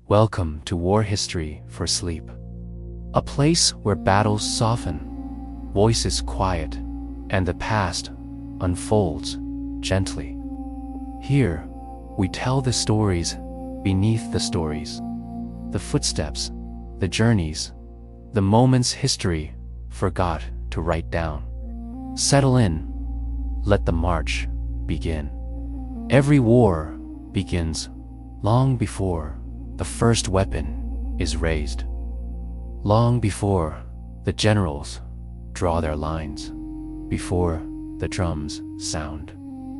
Welcome to War History for Sleep, a place where battles soften, voices quiet, and the past unfolds gently. Here, we tell the stories beneath the stories, the footsteps, the journeys, the moments history forgot to write down. Settle in, let the march begin. Every war begins long before the first weapon is raised, long before the generals draw their lines, before the drums sound,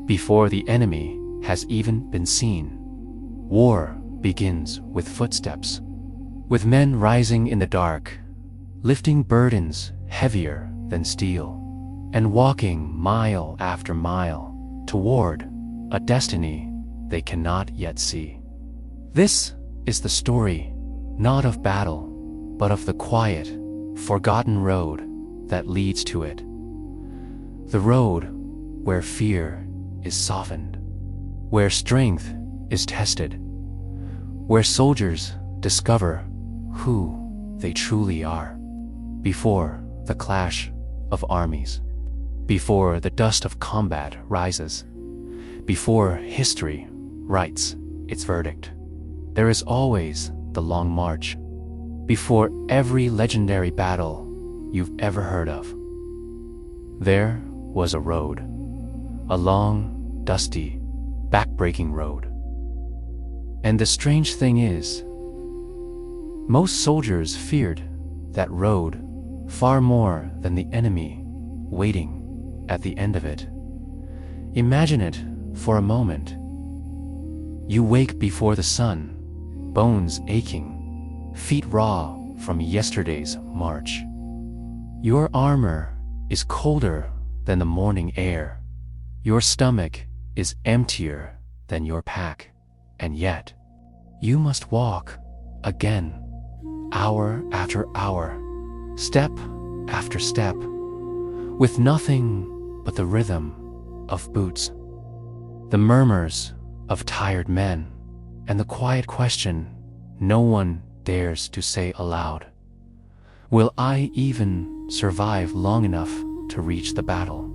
before the enemy has even been seen. War begins with footsteps, with men rising in the dark, lifting burdens heavier than steel, and walking mile after mile toward a destiny they cannot yet see. This is the story, not of battle, but of the quiet, forgotten road that leads to it. The road where fear is softened, where strength is tested, where soldiers discover who they truly are, before the clash of armies, before the dust of combat rises, before history writes its verdict. There is always the long march, before every legendary battle you've ever heard of. There was a road, a long, dusty, back-breaking road. And the strange thing is, most soldiers feared that road far more than the enemy waiting at the end of it. Imagine it for a moment. You wake before the sun, bones aching, feet raw from yesterday's march. Your armor is colder than the morning air. Your stomach is emptier than your pack. And yet, you must walk again, hour after hour, step after step, with nothing but the rhythm of boots, the murmurs of tired men, and the quiet question no one dares to say aloud: will I even survive long enough to reach the battle?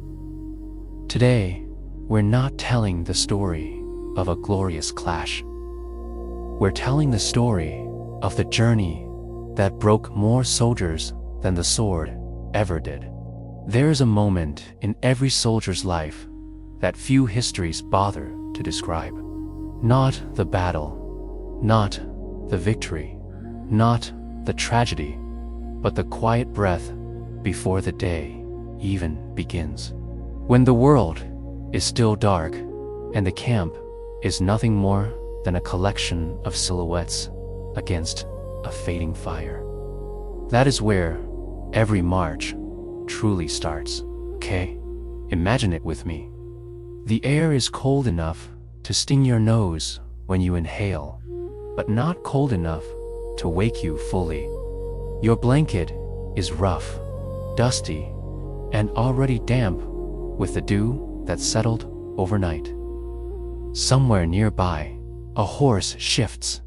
Today, we're not telling the story of a glorious clash. We're telling the story of the journey that broke more soldiers than the sword ever did. There's a moment in every soldier's life that few histories bother to describe. Not the battle, not the victory, not the tragedy, but the quiet breath before the day even begins. When the world is still dark and the camp is nothing more than a collection of silhouettes against a fading fire. That is where every march truly starts, okay? Imagine it with me. The air is cold enough to sting your nose when you inhale, but not cold enough to wake you fully. Your blanket is rough, dusty, and already damp with the dew that settled overnight. Somewhere nearby, a horse shifts,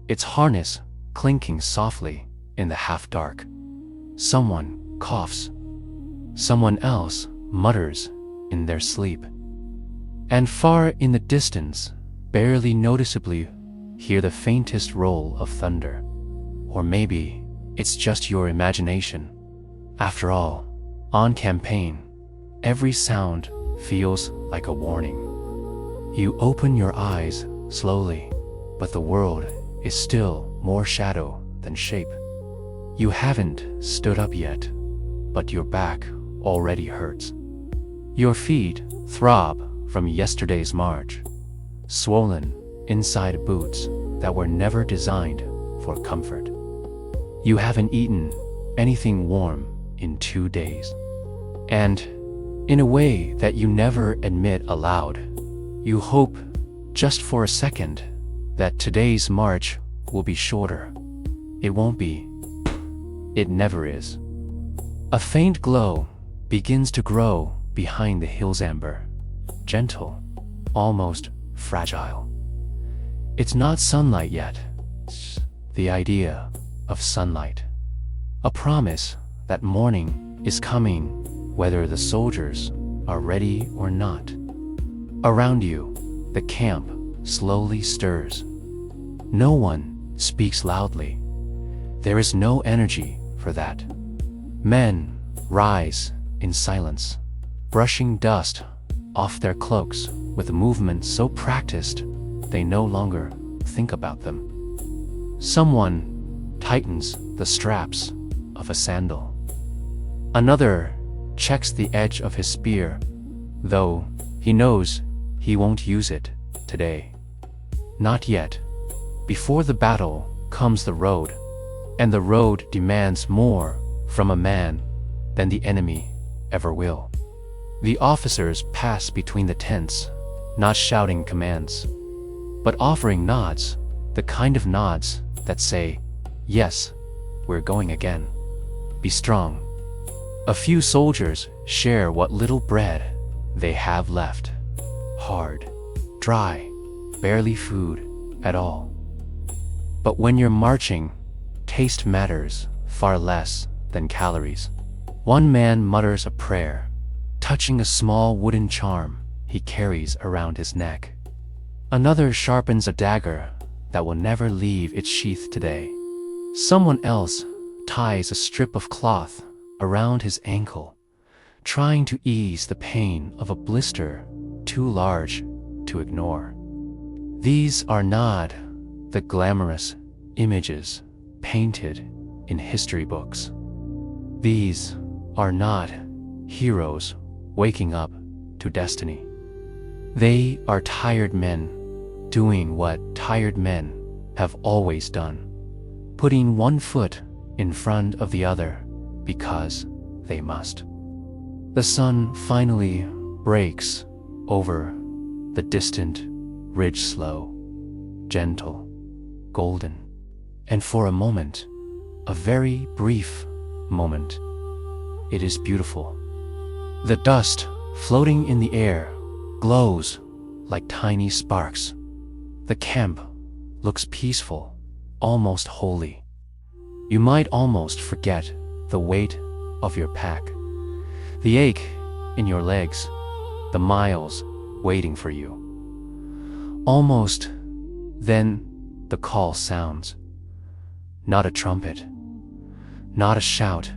its harness clinking softly in the half-dark. Someone coughs. Someone else mutters in their sleep. And far in the distance, barely noticeably, hear the faintest roll of thunder. Or maybe it's just your imagination. After all, on campaign, every sound feels like a warning. You open your eyes slowly, but the world is still more shadow than shape. You haven't stood up yet, but your back already hurts. Your feet throb from yesterday's march, swollen inside boots that were never designed for comfort. You haven't eaten anything warm in 2 days. And in a way that you never admit aloud, you hope just for a second that today's march will be shorter. It won't be. It never is. A faint glow begins to grow behind the hill's amber, gentle, almost fragile. It's not sunlight yet. the idea of sunlight. A promise that morning is coming, whether the soldiers are ready or not. Around you, the camp slowly stirs. No one speaks loudly. There is no energy for that. Men rise in silence, brushing dust off their cloaks with a movement so practiced they no longer think about them. Someone tightens the straps of a sandal. Another checks the edge of his spear, though he knows he won't use it today. Not yet. Before the battle comes the road, and the road demands more from a man than the enemy ever will. The officers pass between the tents, not shouting commands, but offering nods, the kind of nods that say, "Yes, we're going again. Be strong." A few soldiers share what little bread they have left. Hard, dry, barely food at all. But when you're marching, taste matters far less than calories. One man mutters a prayer, touching a small wooden charm he carries around his neck. Another sharpens a dagger that will never leave its sheath today. Someone else ties a strip of cloth around his ankle, trying to ease the pain of a blister too large to ignore. These are not the glamorous images painted in history books. These are not heroes waking up to destiny. They are tired men doing what tired men have always done, putting one foot in front of the other because they must. The sun finally breaks over the distant ridge, slow, gentle, golden, and for a moment, a very brief moment, it is beautiful. The dust floating in the air glows like tiny sparks. The camp looks peaceful, almost holy. You might almost forget the weight of your pack, the ache in your legs, the miles waiting for you. Almost then the call sounds. Not a trumpet, not a shout,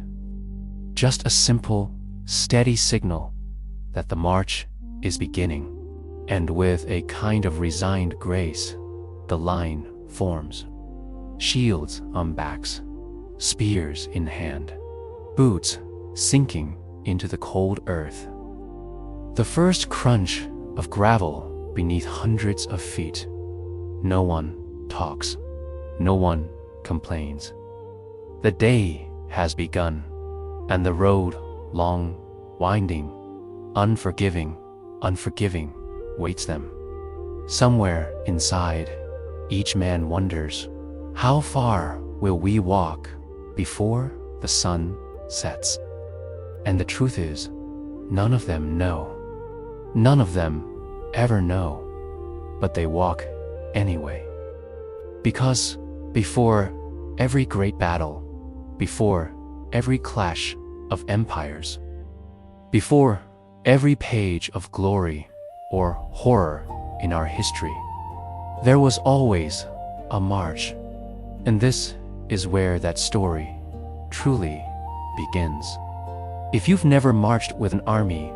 just a simple, steady signal that the march is beginning. And with a kind of resigned grace, the line forms. Shields on backs, spears in hand, boots sinking into the cold earth. The first crunch of gravel beneath hundreds of feet. No one talks. No one complains. The day has begun, and the road, long, winding, unforgiving, waits them. Somewhere inside, each man wonders, how far will we walk before the sun sets? And the truth is, none of them know. None of them ever know, but they walk anyway. Because before every great battle, before every clash of empires, before every page of glory or horror in our history, there was always a march. And this is where that story truly begins. If you've never marched with an army,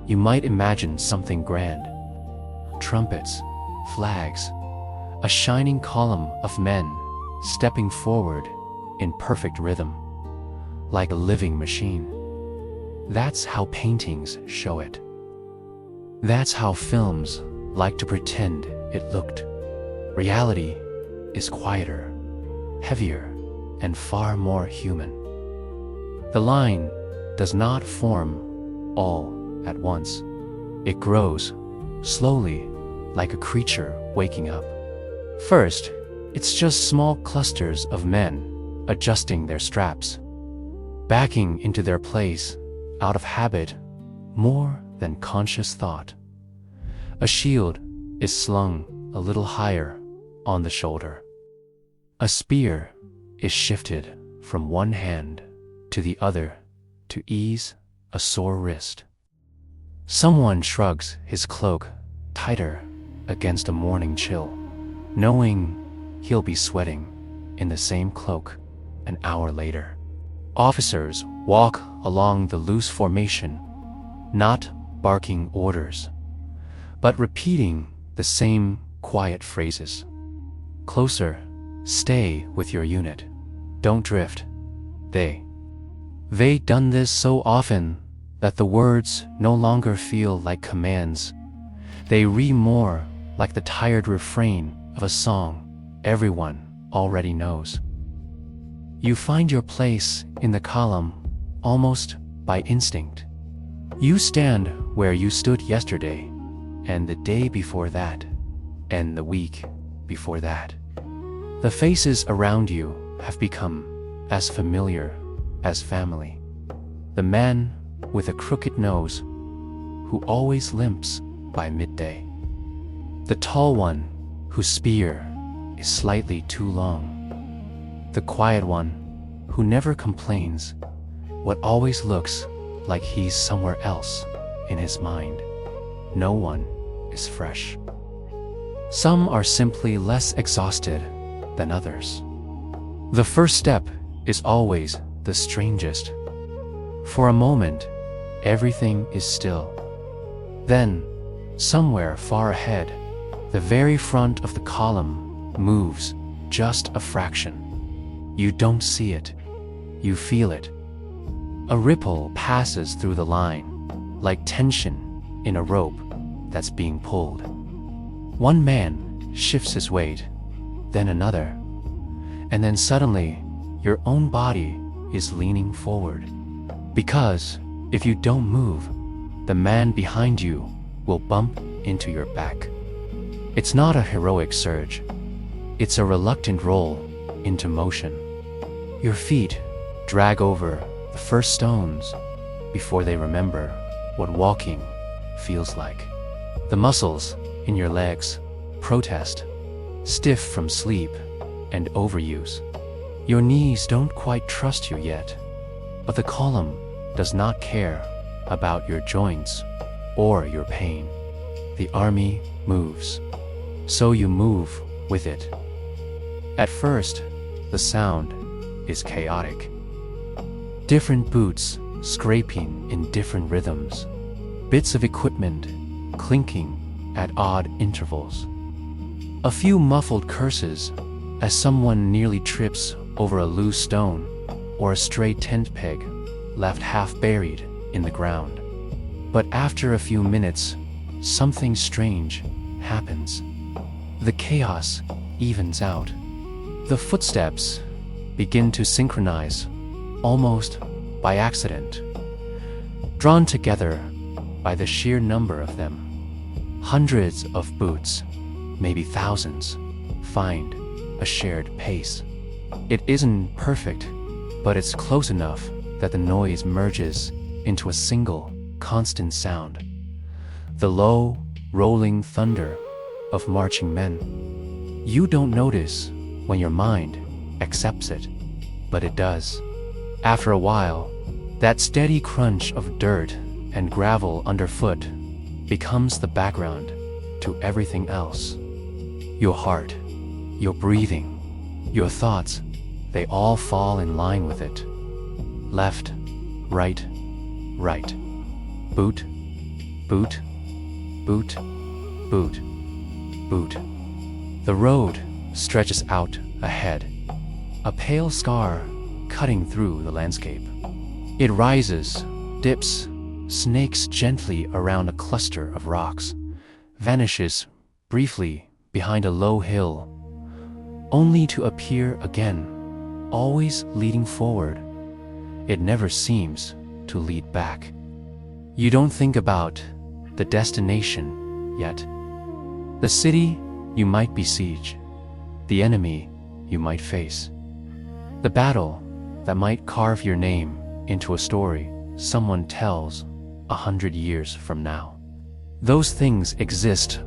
you might imagine something grand. Trumpets, flags, a shining column of men stepping forward in perfect rhythm, like a living machine. That's how paintings show it. That's how films like to pretend it looked. Reality is quieter, heavier, and far more human. The line does not form all at once. It grows slowly, like a creature waking up. First, it's just small clusters of men adjusting their straps, backing into their place out of habit more than conscious thought. A shield is slung a little higher on the shoulder. A spear is shifted from one hand to the other to ease a sore wrist. Someone shrugs his cloak tighter against a morning chill, knowing he'll be sweating in the same cloak an hour later. Officers walk along the loose formation, not barking orders, but repeating the same quiet phrases. Closer, stay with your unit, don't drift. They done this so often that the words no longer feel like commands. They read more like the tired refrain of a song everyone already knows. You find your place in the column almost by instinct. You stand where you stood yesterday, and the day before that, and the week before that. The faces around you have become as familiar as family. The man with a crooked nose who always limps by midday. The tall one whose spear is slightly too long. The quiet one who never complains, but always looks like he's somewhere else in his mind. No one is fresh. Some are simply less exhausted than others. The first step is always the strangest. For a moment, everything is still. Then, somewhere far ahead, the very front of the column moves just a fraction. You don't see it, you feel it. A ripple passes through the line, like tension in a rope that's being pulled. One man shifts his weight, then another, and then suddenly your own body is leaning forward. Because if you don't move, the man behind you will bump into your back. It's not a heroic surge, it's a reluctant roll into motion. Your feet drag over the first stones before they remember what walking feels like. The muscles in your legs protest, stiff from sleep and overuse. Your knees don't quite trust you yet, but the column does not care about your joints or your pain. The army moves, so you move with it. At first, the sound is chaotic. Different boots scraping in different rhythms, bits of equipment clinking at odd intervals. A few muffled curses as someone nearly trips over a loose stone or a stray tent peg left half buried in the ground. But after a few minutes, something strange happens. The chaos evens out. The footsteps begin to synchronize, almost by accident, drawn together by the sheer number of them. Hundreds of boots, maybe thousands, find a shared pace. It isn't perfect, but it's close enough that the noise merges into a single, constant sound. The low, rolling thunder of marching men. You don't notice when your mind accepts it, but it does. After a while, that steady crunch of dirt and gravel underfoot becomes the background to everything else. Your heart, your breathing, your thoughts, they all fall in line with it. Left, right, right. Boot, boot, boot, boot, boot. The road stretches out ahead, a pale scar cutting through the landscape. It rises, dips, snakes gently around a cluster of rocks, vanishes briefly behind a low hill, only to appear again, always leading forward. It never seems to lead back. You don't think about the destination yet. The city you might besiege, the enemy you might face, the battle that might carve your name into a story someone tells 100 years from now. Those things exist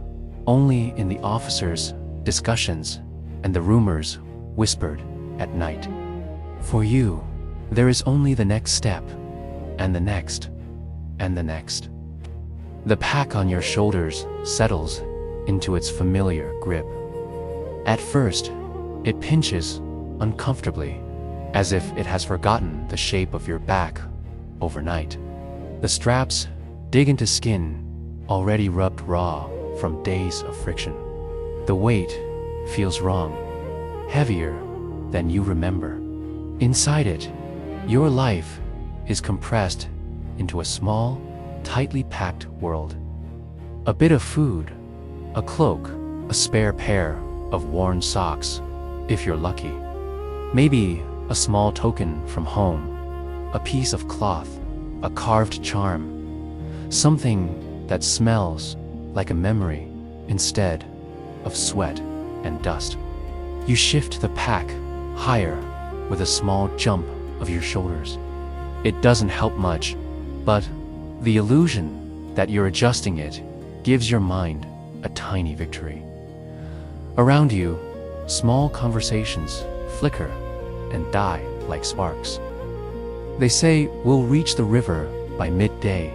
only in the officers' discussions and the rumors whispered at night. For you, there is only the next step, and the next, and the next. The pack on your shoulders settles into its familiar grip. At first, it pinches uncomfortably, as if it has forgotten the shape of your back overnight. The straps dig into skin already rubbed raw from days of friction. The weight feels wrong, heavier than you remember. Inside it, your life is compressed into a small, tightly packed world. A bit of food, a cloak, a spare pair of worn socks, if you're lucky. Maybe a small token from home, a piece of cloth, a carved charm, something that smells like a memory instead of sweat and dust. You shift the pack higher with a small jump of your shoulders. It doesn't help much, but the illusion that you're adjusting it gives your mind a tiny victory. Around you, small conversations flicker and die like sparks. They say we'll reach the river by midday.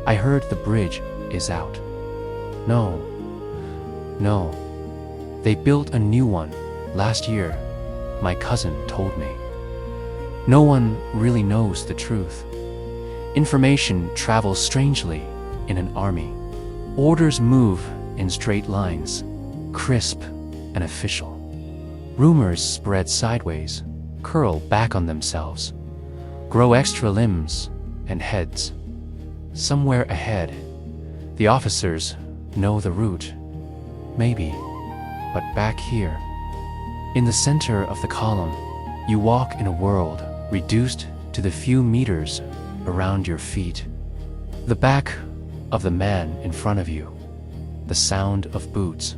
I heard the bridge is out. No. They built a new one last year, my cousin told me. No one really knows the truth. Information travels strangely in an army. Orders move in straight lines, crisp and official. Rumors spread sideways, curl back on themselves, grow extra limbs and heads. Somewhere ahead, the officers know the route, maybe, but back here, in the center of the column, you walk in a world reduced to the few meters around your feet. The back of the man in front of you, the sound of boots,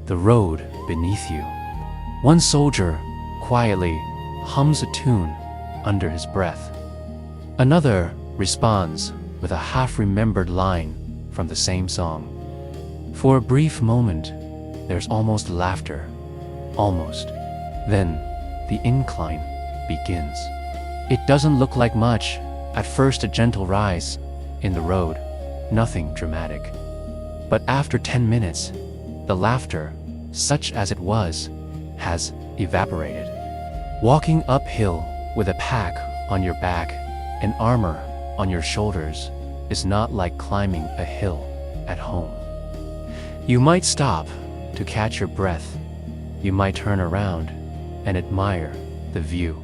the road beneath you. One soldier quietly hums a tune under his breath. Another responds with a half-remembered line from the same song. For a brief moment, there's almost laughter. Almost. Then, the incline begins. It doesn't look like much. At first, a gentle rise in the road, nothing dramatic. But after 10 minutes, the laughter, such as it was, has evaporated. Walking uphill with a pack on your back and armor on your shoulders is not like climbing a hill at home. You might stop to catch your breath. You might turn around and admire the view.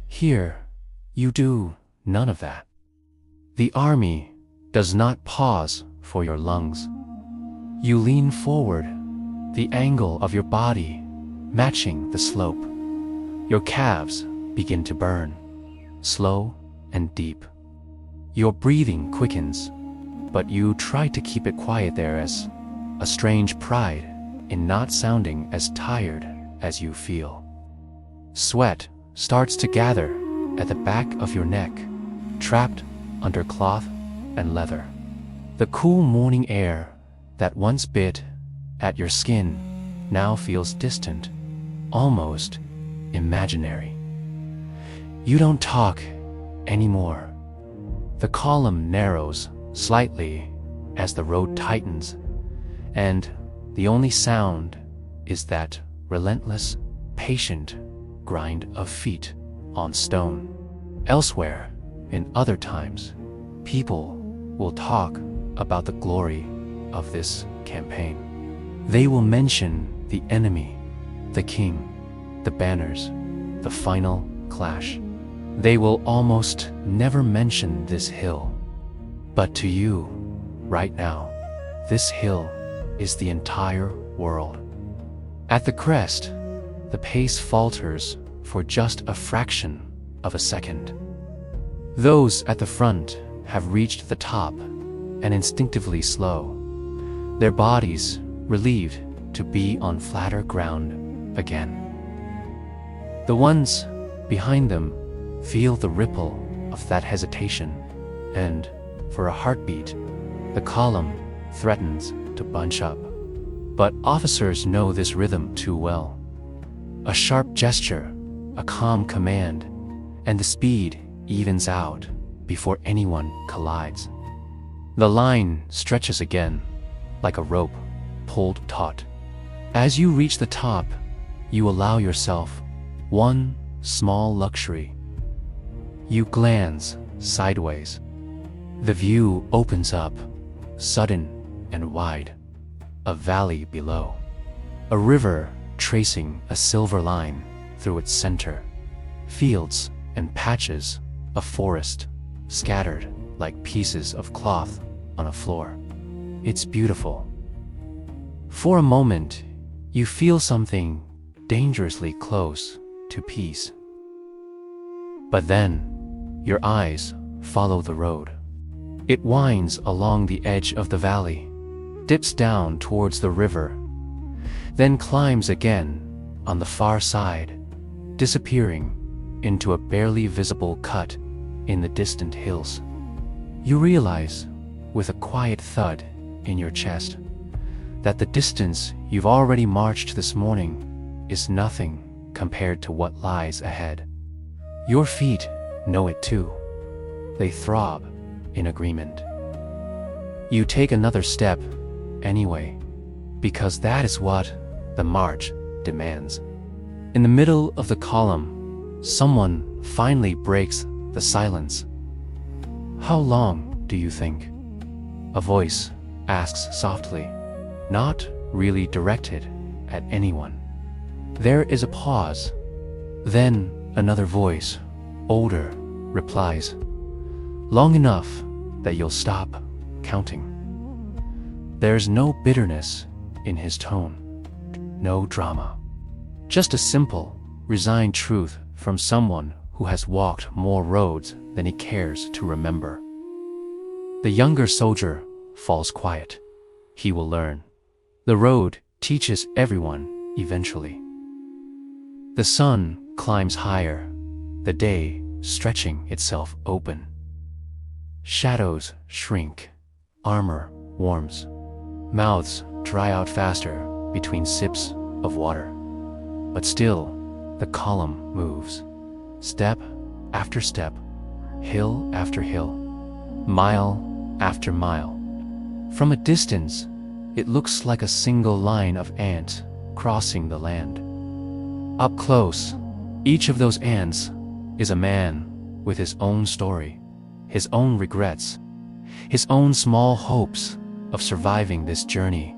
Here, you do none of that. The army does not pause for your lungs. You lean forward, the angle of your body matching the slope. Your calves begin to burn, slow and deep. Your breathing quickens, but you try to keep it quiet there as a strange pride in not sounding as tired as you feel. Sweat starts to gather at the back of your neck, trapped under cloth and leather. The cool morning air that once bit at your skin now feels distant, almost imaginary. You don't talk anymore. The column narrows slightly as the road tightens, and the only sound is that relentless, patient grind of feet on stone. Elsewhere, in other times, people will talk about the glory of this campaign. They will mention the enemy, the king, the banners, the final clash. They will almost never mention this hill. But to you, right now, this hill is the entire world. At the crest, the pace falters for just a fraction of a second. Those at the front have reached the top and instinctively slow, their bodies relieved to be on flatter ground again. The ones behind them feel the ripple of that hesitation, and for a heartbeat, the column threatens to bunch up. But officers know this rhythm too well. A sharp gesture, a calm command, and the speed evens out before anyone collides. The line stretches again, like a rope pulled taut. As you reach the top, you allow yourself one small luxury. You glance sideways. The view opens up, sudden and wide. A valley below. A river tracing a silver line through its center. Fields and patches of forest scattered like pieces of cloth on a floor. It's beautiful. For a moment, you feel something dangerously close to peace. But then, your eyes follow the road. It winds along the edge of the valley, dips down towards the river, then climbs again on the far side, disappearing into a barely visible cut in the distant hills. You realize, with a quiet thud in your chest, that the distance you've already marched this morning is nothing compared to what lies ahead. Your feet know it too. They throb in agreement. You take another step anyway, because that is what the march demands. In the middle of the column, someone finally breaks the silence. "How long do you think?" A voice asks softly, not really directed at anyone. There is a pause. Then another voice, older, replies, "Long enough that you'll stop counting." There's no bitterness in his tone, no drama. Just a simple, resigned truth from someone who has walked more roads than he cares to remember. The younger soldier falls quiet. He will learn. The road teaches everyone eventually. The sun climbs higher, the day stretching itself open. Shadows shrink, armor warms, mouths dry out faster between sips of water. But still, the column moves, step after step, hill after hill, mile after mile. From a distance, it looks like a single line of ants crossing the land. Up close, each of those ants is a man with his own story, his own regrets, his own small hopes of surviving this journey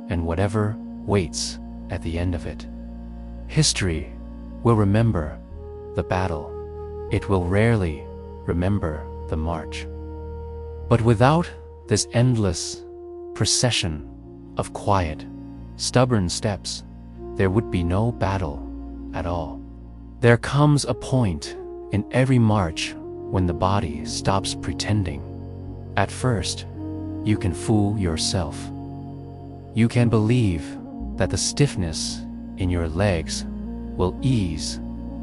and whatever waits at the end of it. History will remember the battle. It will rarely remember the march. But without this endless procession of quiet, stubborn steps, there would be no battle at all. There comes a point in every march when the body stops pretending. At first, you can fool yourself. You can believe that the stiffness in your legs will ease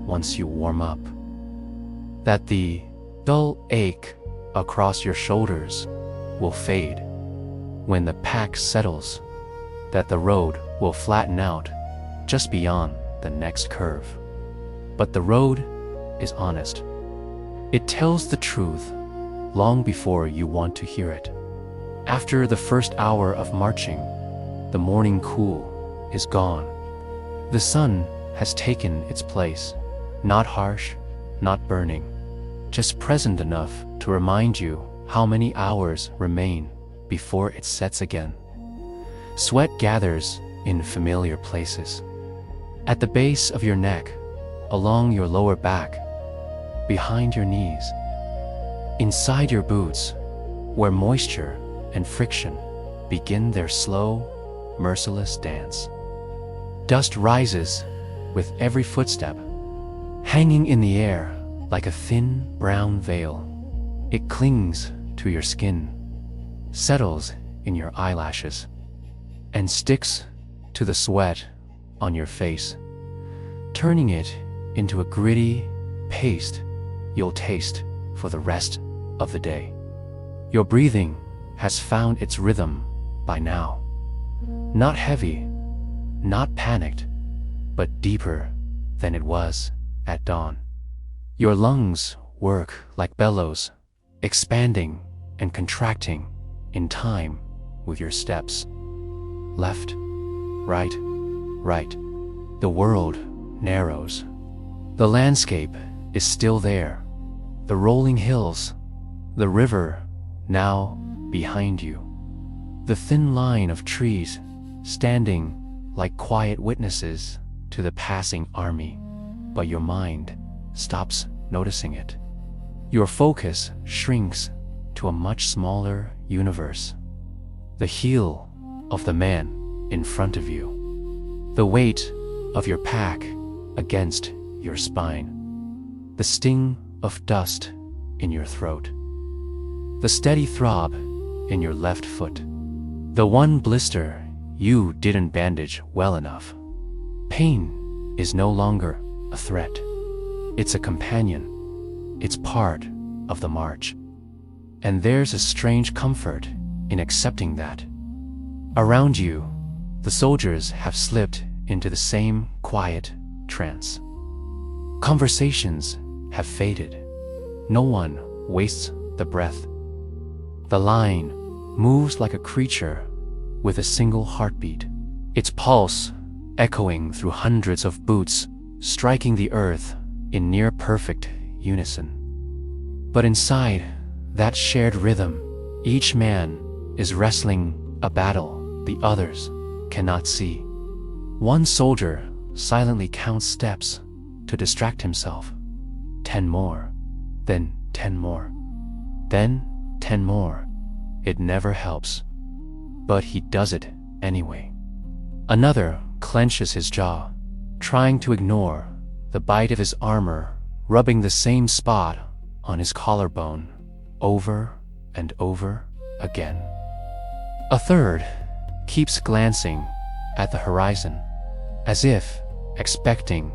once you warm up, that the dull ache across your shoulders will fade when the pack settles, that the road will flatten out just beyond the next curve. But the road is honest. It tells the truth long before you want to hear it. After the first hour of marching, the morning cool is gone. The sun has taken its place, not harsh, not burning, just present enough to remind you how many hours remain before it sets again. Sweat gathers in familiar places. At the base of your neck, along your lower back, behind your knees, inside your boots, where moisture and friction begin their slow, merciless dance. Dust rises with every footstep, hanging in the air like a thin brown veil. It clings to your skin, settles in your eyelashes, and sticks to the sweat on your face, turning it into a gritty paste you'll taste for the rest of the day. Your breathing has found its rhythm by now. Not heavy, not panicked, but deeper than it was at dawn. Your lungs work like bellows, expanding and contracting in time with your steps. Left, right, right. The world narrows. The landscape is still there. The rolling hills, the river now behind you. The thin line of trees standing like quiet witnesses to the passing army, but your mind stops noticing it. Your focus shrinks to a much smaller universe. The heel of the man in front of you. The weight of your pack against your spine. The sting of dust in your throat. The steady throb in your left foot. The one blister you didn't bandage well enough. Pain is no longer a threat. It's a companion. It's part of the march. And there's a strange comfort in accepting that. Around you, the soldiers have slipped into the same quiet trance. Conversations have faded. No one wastes the breath. The line moves like a creature with a single heartbeat, its pulse echoing through hundreds of boots, striking the earth in near-perfect unison. But inside that shared rhythm, each man is wrestling a battle the others cannot see. One soldier silently counts steps to distract himself. 10 more, then 10 more, then 10 more. It never helps, but he does it anyway. Another clenches his jaw, trying to ignore the bite of his armor, rubbing the same spot on his collarbone over and over again. A third keeps glancing at the horizon, as if expecting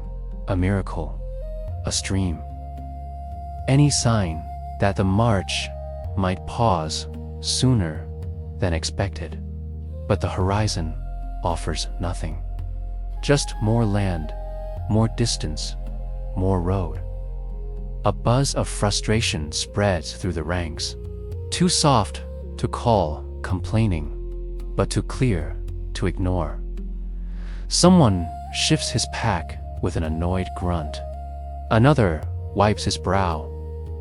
a miracle, a stream, any sign that the march might pause sooner than expected. But the horizon offers nothing. Just more land, more distance, more road. A buzz of frustration spreads through the ranks. Too soft to call complaining, but too clear to ignore. Someone shifts his pack with an annoyed grunt. Another wipes his brow,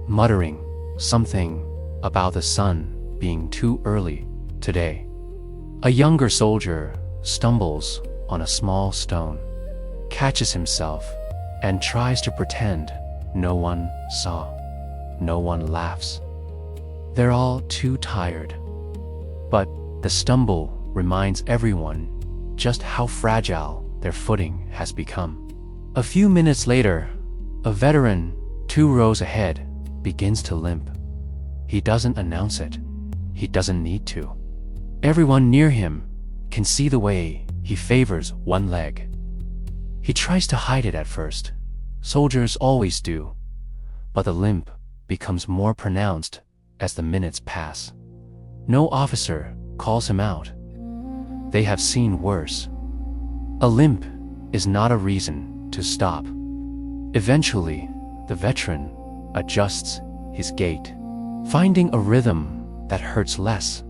muttering something about the sun being too early today. A younger soldier stumbles on a small stone, catches himself, and tries to pretend no one saw. No one laughs. They're all too tired. But the stumble reminds everyone just how fragile their footing has become. A few minutes later, a veteran 2 rows ahead begins to limp. He doesn't announce it. He doesn't need to. Everyone near him can see the way he favors one leg. He tries to hide it at first. Soldiers always do. But the limp becomes more pronounced as the minutes pass. No officer calls him out. They have seen worse. A limp is not a reason to stop. Eventually, the veteran adjusts his gait, finding a rhythm that hurts less,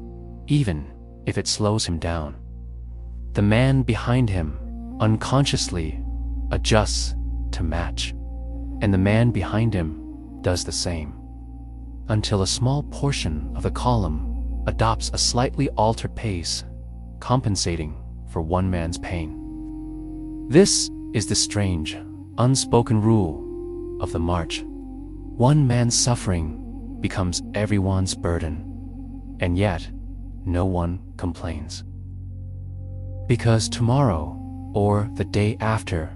even if it slows him down. The man behind him unconsciously adjusts to match, and the man behind him does the same, until a small portion of the column adopts a slightly altered pace, compensating for one man's pain. This is the strange, unspoken rule of the march. One man's suffering becomes everyone's burden, and yet no one complains. Because tomorrow, or the day after,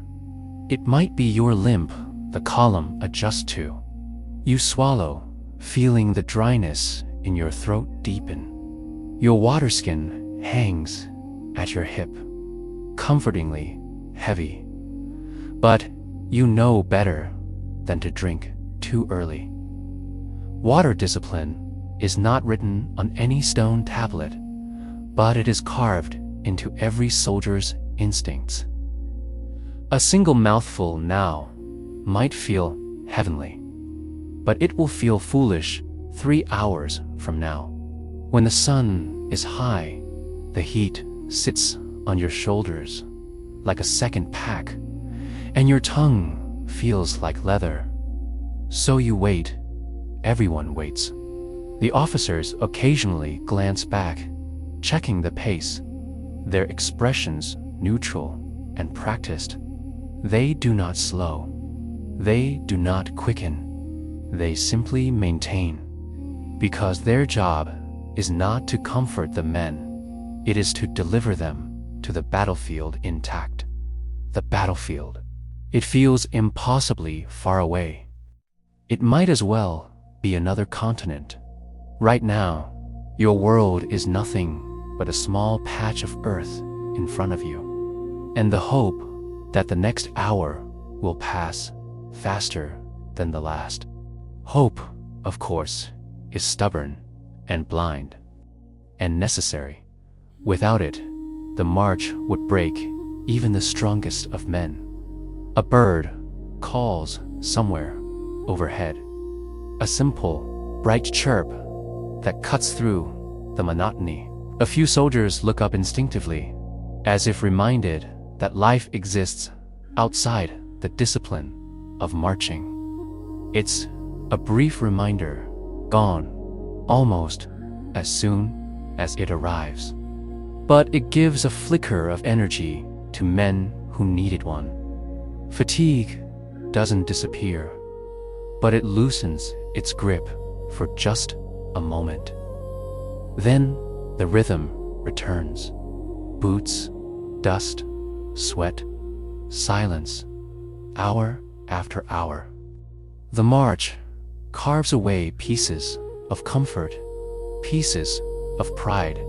it might be your limp the column adjusts to. You swallow, feeling the dryness in your throat deepen. Your water skin hangs at your hip, comfortingly heavy. But you know better than to drink too early. Water discipline is not written on any stone tablet, but it is carved into every soldier's instincts. A single mouthful now might feel heavenly, but it will feel foolish 3 hours from now. When the sun is high, the heat sits on your shoulders like a second pack, and your tongue feels like leather. So you wait. Everyone waits. The officers occasionally glance back, checking the pace, their expressions neutral and practiced. They do not slow. They do not quicken. They simply maintain, because their job is not to comfort the men. It is to deliver them to the battlefield intact. The battlefield. It feels impossibly far away. It might as well be another continent. Right now, your world is nothing but a small patch of earth in front of you, and the hope that the next hour will pass faster than the last. Hope, of course, is stubborn and blind and necessary. Without it, the march would break even the strongest of men. A bird calls somewhere overhead, a simple, bright chirp that cuts through the monotony. A few soldiers look up instinctively, as if reminded that life exists outside the discipline of marching. It's a brief reminder, gone almost as soon as it arrives. But it gives a flicker of energy to men who needed one. Fatigue doesn't disappear, but it loosens its grip for just a moment. Then the rhythm returns. Boots, dust, sweat, silence, hour after hour. The march carves away pieces of comfort, pieces of pride,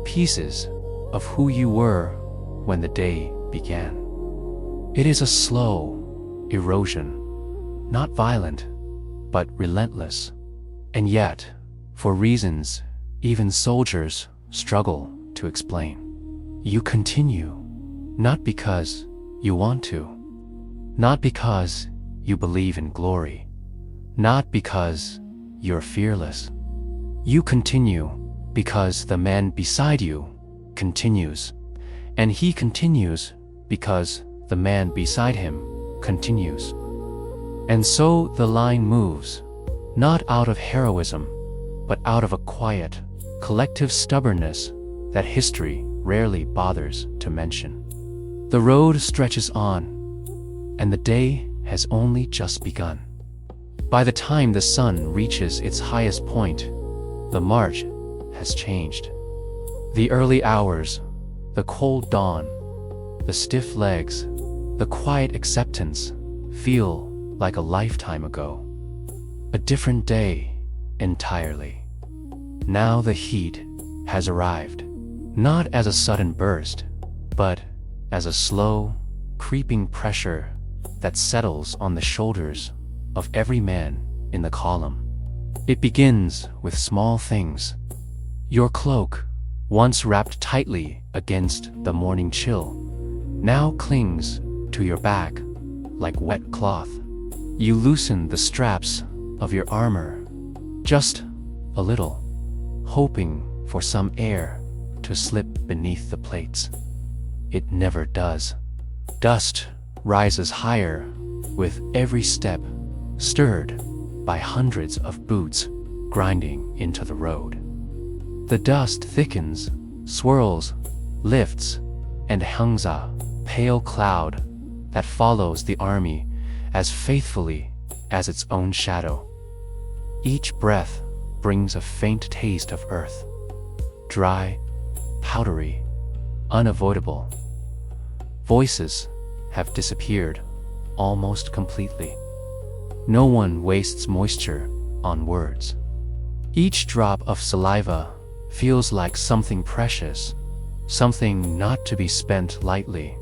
pieces of who you were when the day began. It is a slow erosion, not violent, but relentless. And yet, for reasons even soldiers struggle to explain, you continue, not because you want to, not because you believe in glory, not because you're fearless. You continue because the man beside you continues, and he continues because the man beside him continues. And so the line moves, not out of heroism, but out of a quiet, collective stubbornness that history rarely bothers to mention. The road stretches on, and the day has only just begun. By the time the sun reaches its highest point, the march has changed. The early hours, the cold dawn, the stiff legs, the quiet acceptance feel like a lifetime ago. A different day entirely. Now the heat has arrived, not as a sudden burst, but as a slow, creeping pressure that settles on the shoulders of every man in the column. It begins with small things. Your cloak, once wrapped tightly against the morning chill, now clings to your back like wet cloth. You loosen the straps of your armor, just a little, hoping for some air to slip beneath the plates. It never does. Dust rises higher with every step, stirred by hundreds of boots grinding into the road. The dust thickens, swirls, lifts, and hangs a pale cloud that follows the army as faithfully as its own shadow. Each breath brings a faint taste of earth, dry, powdery, unavoidable. Voices have disappeared almost completely. No one wastes moisture on words. Each drop of saliva feels like something precious, something not to be spent lightly.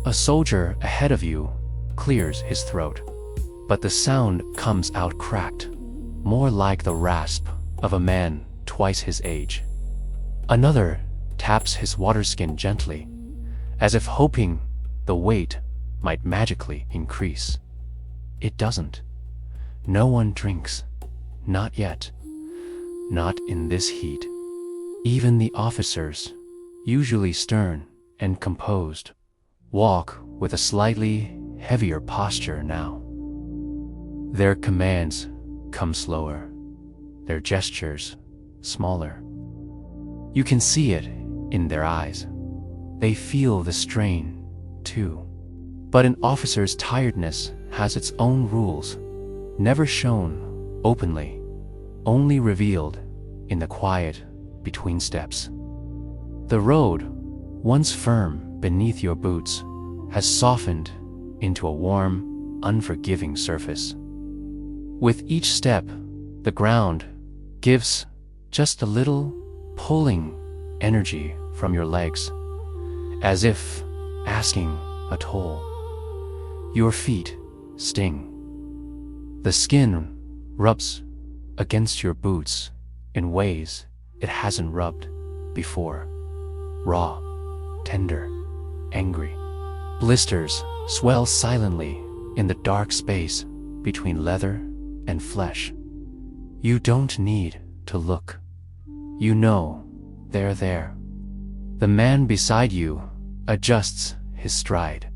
A soldier ahead of you clears his throat, but the sound comes out cracked, more like the rasp of a man twice his age. Another taps his waterskin gently, as if hoping the weight might magically increase. It doesn't. No one drinks. Not yet. Not in this heat. Even the officers, usually stern and composed, walk with a slightly heavier posture now. Their commands come slower, their gestures smaller. You can see it in their eyes. They feel the strain, too. But an officer's tiredness has its own rules, never shown openly, only revealed in the quiet between steps. The road, once firm beneath your boots, has softened into a warm, unforgiving surface. With each step, the ground gives just a little pulling energy from your legs, as if asking a toll. Your feet sting. The skin rubs against your boots in ways it hasn't rubbed before. Raw, tender, angry. Blisters swell silently in the dark space between leather and flesh. You don't need to look. You know they're there. The man beside you adjusts his stride.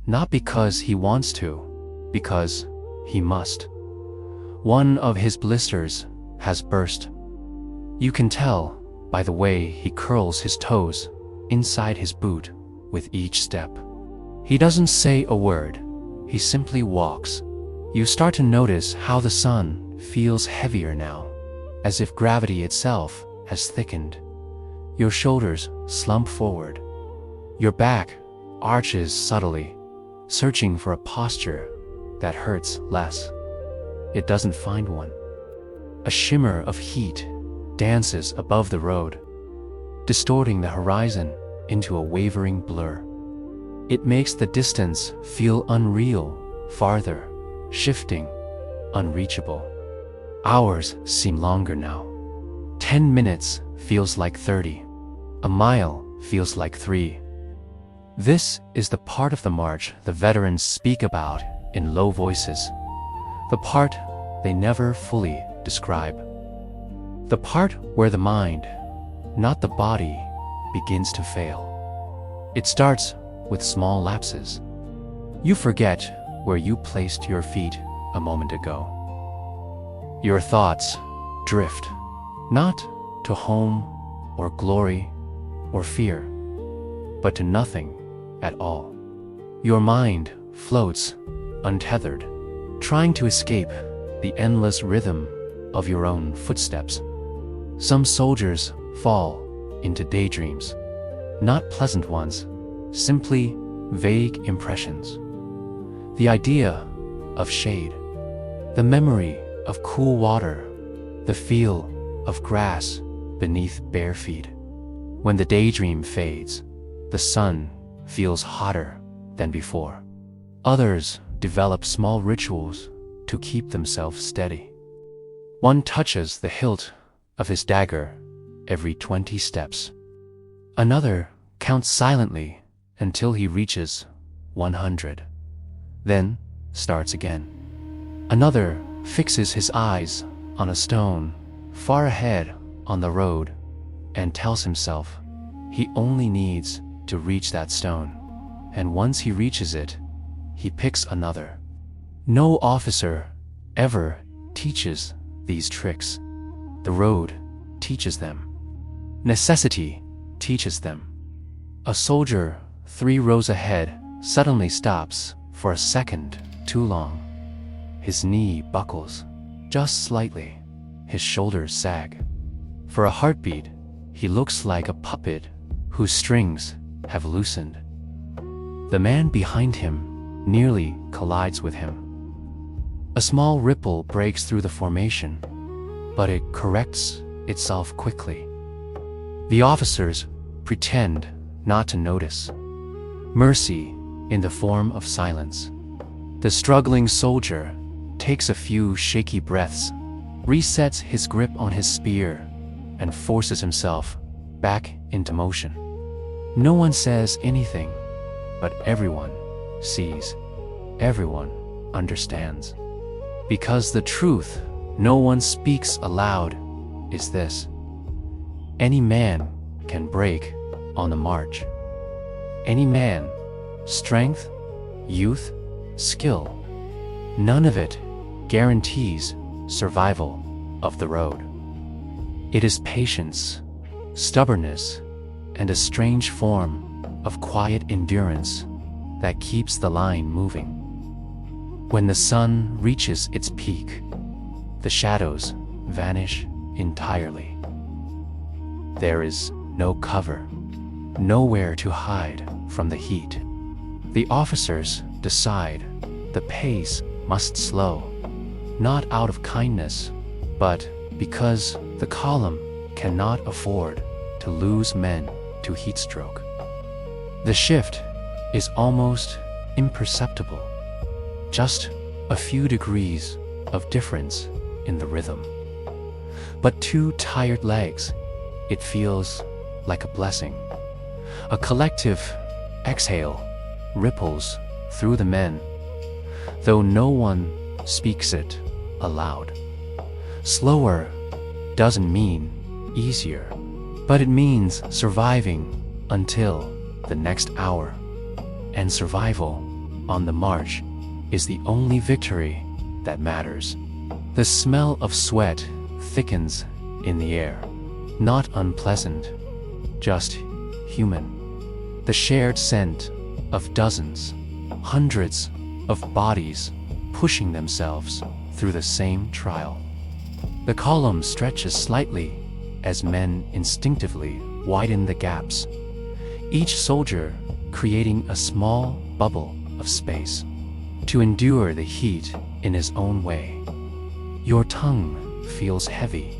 Not because he wants to, because he must. One of his blisters has burst. You can tell by the way he curls his toes inside his boot with each step. He doesn't say a word, he simply walks. You start to notice how the sun feels heavier now, as if gravity itself has thickened. Your shoulders slump forward. Your back arches subtly, searching for a posture that hurts less. It doesn't find one. A shimmer of heat dances above the road, distorting the horizon into a wavering blur. It makes the distance feel unreal, farther, shifting, unreachable. Hours seem longer now. 10 minutes feels like 30. A mile feels like 3. This is the part of the march the veterans speak about in low voices. The part they never fully describe. The part where the mind, not the body, begins to fail. It starts with small lapses. You forget where you placed your feet a moment ago. Your thoughts drift, not to home or glory or fear, but to nothing at all. Your mind floats, untethered, trying to escape the endless rhythm of your own footsteps. Some soldiers fall into daydreams, not pleasant ones, simply vague impressions. The idea of shade, the memory of cool water, the feel of grass beneath bare feet. When the daydream fades, the sun feels hotter than before. Others develop small rituals to keep themselves steady. One touches the hilt of his dagger every 20 steps. Another counts silently until he reaches 100, then starts again. Another fixes his eyes on a stone far ahead on the road and tells himself he only needs to reach that stone, and once he reaches it, he picks another. No officer ever teaches these tricks. The road teaches them. Necessity teaches them. A soldier 3 rows ahead suddenly stops for a second too long. His knee buckles, just slightly. His shoulders sag. For a heartbeat, he looks like a puppet whose strings have loosened. The man behind him nearly collides with him. A small ripple breaks through the formation, but it corrects itself quickly. The officers pretend not to notice. Mercy in the form of silence. The struggling soldier takes a few shaky breaths, resets his grip on his spear, and forces himself back into motion. No one says anything, but everyone sees, everyone understands. Because the truth no one speaks aloud is this: any man can break on the march. Any man, strength, youth, skill, none of it guarantees survival of the road. It is patience, stubbornness, and a strange form of quiet endurance that keeps the line moving. When the sun reaches its peak, the shadows vanish entirely. There is no cover, nowhere to hide from the heat. The officers decide the pace must slow, not out of kindness, but because the column cannot afford to lose men to heat stroke. The shift is almost imperceptible, just a few degrees of difference in the rhythm. But to tired legs, it feels like a blessing. A collective exhale ripples through the men, though no one speaks it aloud. Slower doesn't mean easier, but it means surviving until the next hour. And survival on the march is the only victory that matters. The smell of sweat thickens in the air, not unpleasant, just human. The shared scent of dozens, hundreds of bodies pushing themselves through the same trial. The column stretches slightly as men instinctively widen the gaps, each soldier creating a small bubble of space to endure the heat in his own way. Your tongue feels heavy,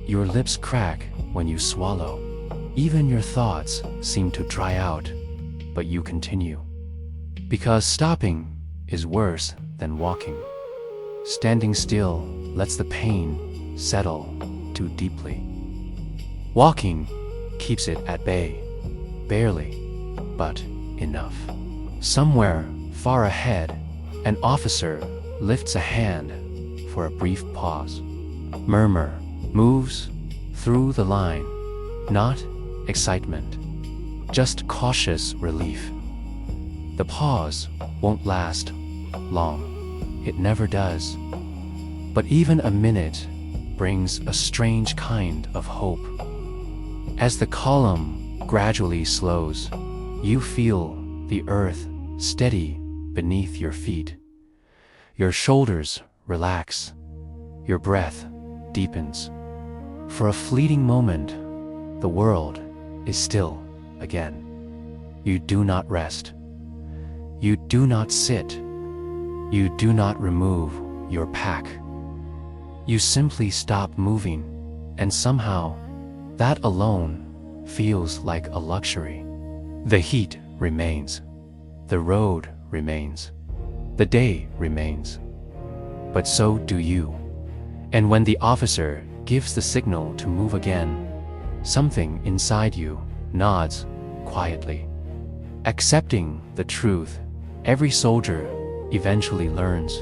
your lips crack when you swallow. Even your thoughts seem to dry out, but you continue. Because stopping is worse than walking. Standing still lets the pain settle too deeply. Walking keeps it at bay, barely, but enough. Somewhere far ahead, an officer lifts a hand for a brief pause. Murmur moves through the line, not excitement, just cautious relief. The pause won't last long. It never does. But even a minute brings a strange kind of hope. As the column gradually slows, you feel the earth steady beneath your feet. Your shoulders relax. Your breath deepens. For a fleeting moment, the world is still again. You do not rest. You do not sit. You do not remove your pack. You simply stop moving, and somehow, that alone feels like a luxury. The heat remains. The road remains. The day remains. But so do you. And when the officer gives the signal to move again, something inside you nods quietly. Accepting the truth, every soldier eventually learns.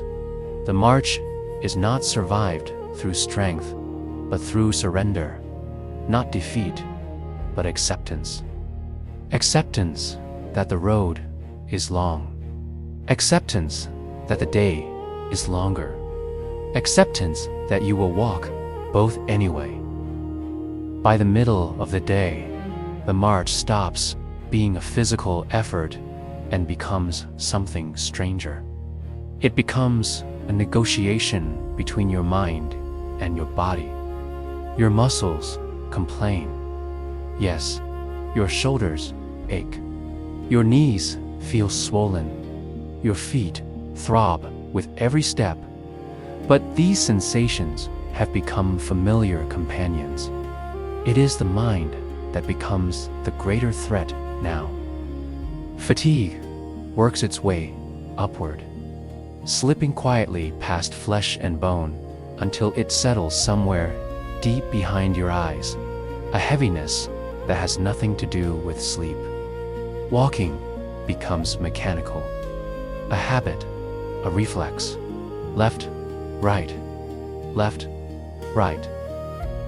The march is not survived through strength, but through surrender. Not defeat, but acceptance. Acceptance that the road is long. Acceptance that the day is longer. Acceptance that you will walk both anyway. By the middle of the day, the march stops being a physical effort and becomes something stranger. It becomes a negotiation between your mind and your body. Your muscles complain. Yes, your shoulders ache. Your knees feel swollen. Your feet throb with every step. But these sensations have become familiar companions. It is the mind that becomes the greater threat now. Fatigue works its way upward, slipping quietly past flesh and bone until it settles somewhere deep behind your eyes, a heaviness that has nothing to do with sleep. Walking becomes mechanical. a habit, a reflex. Left, right, left, right.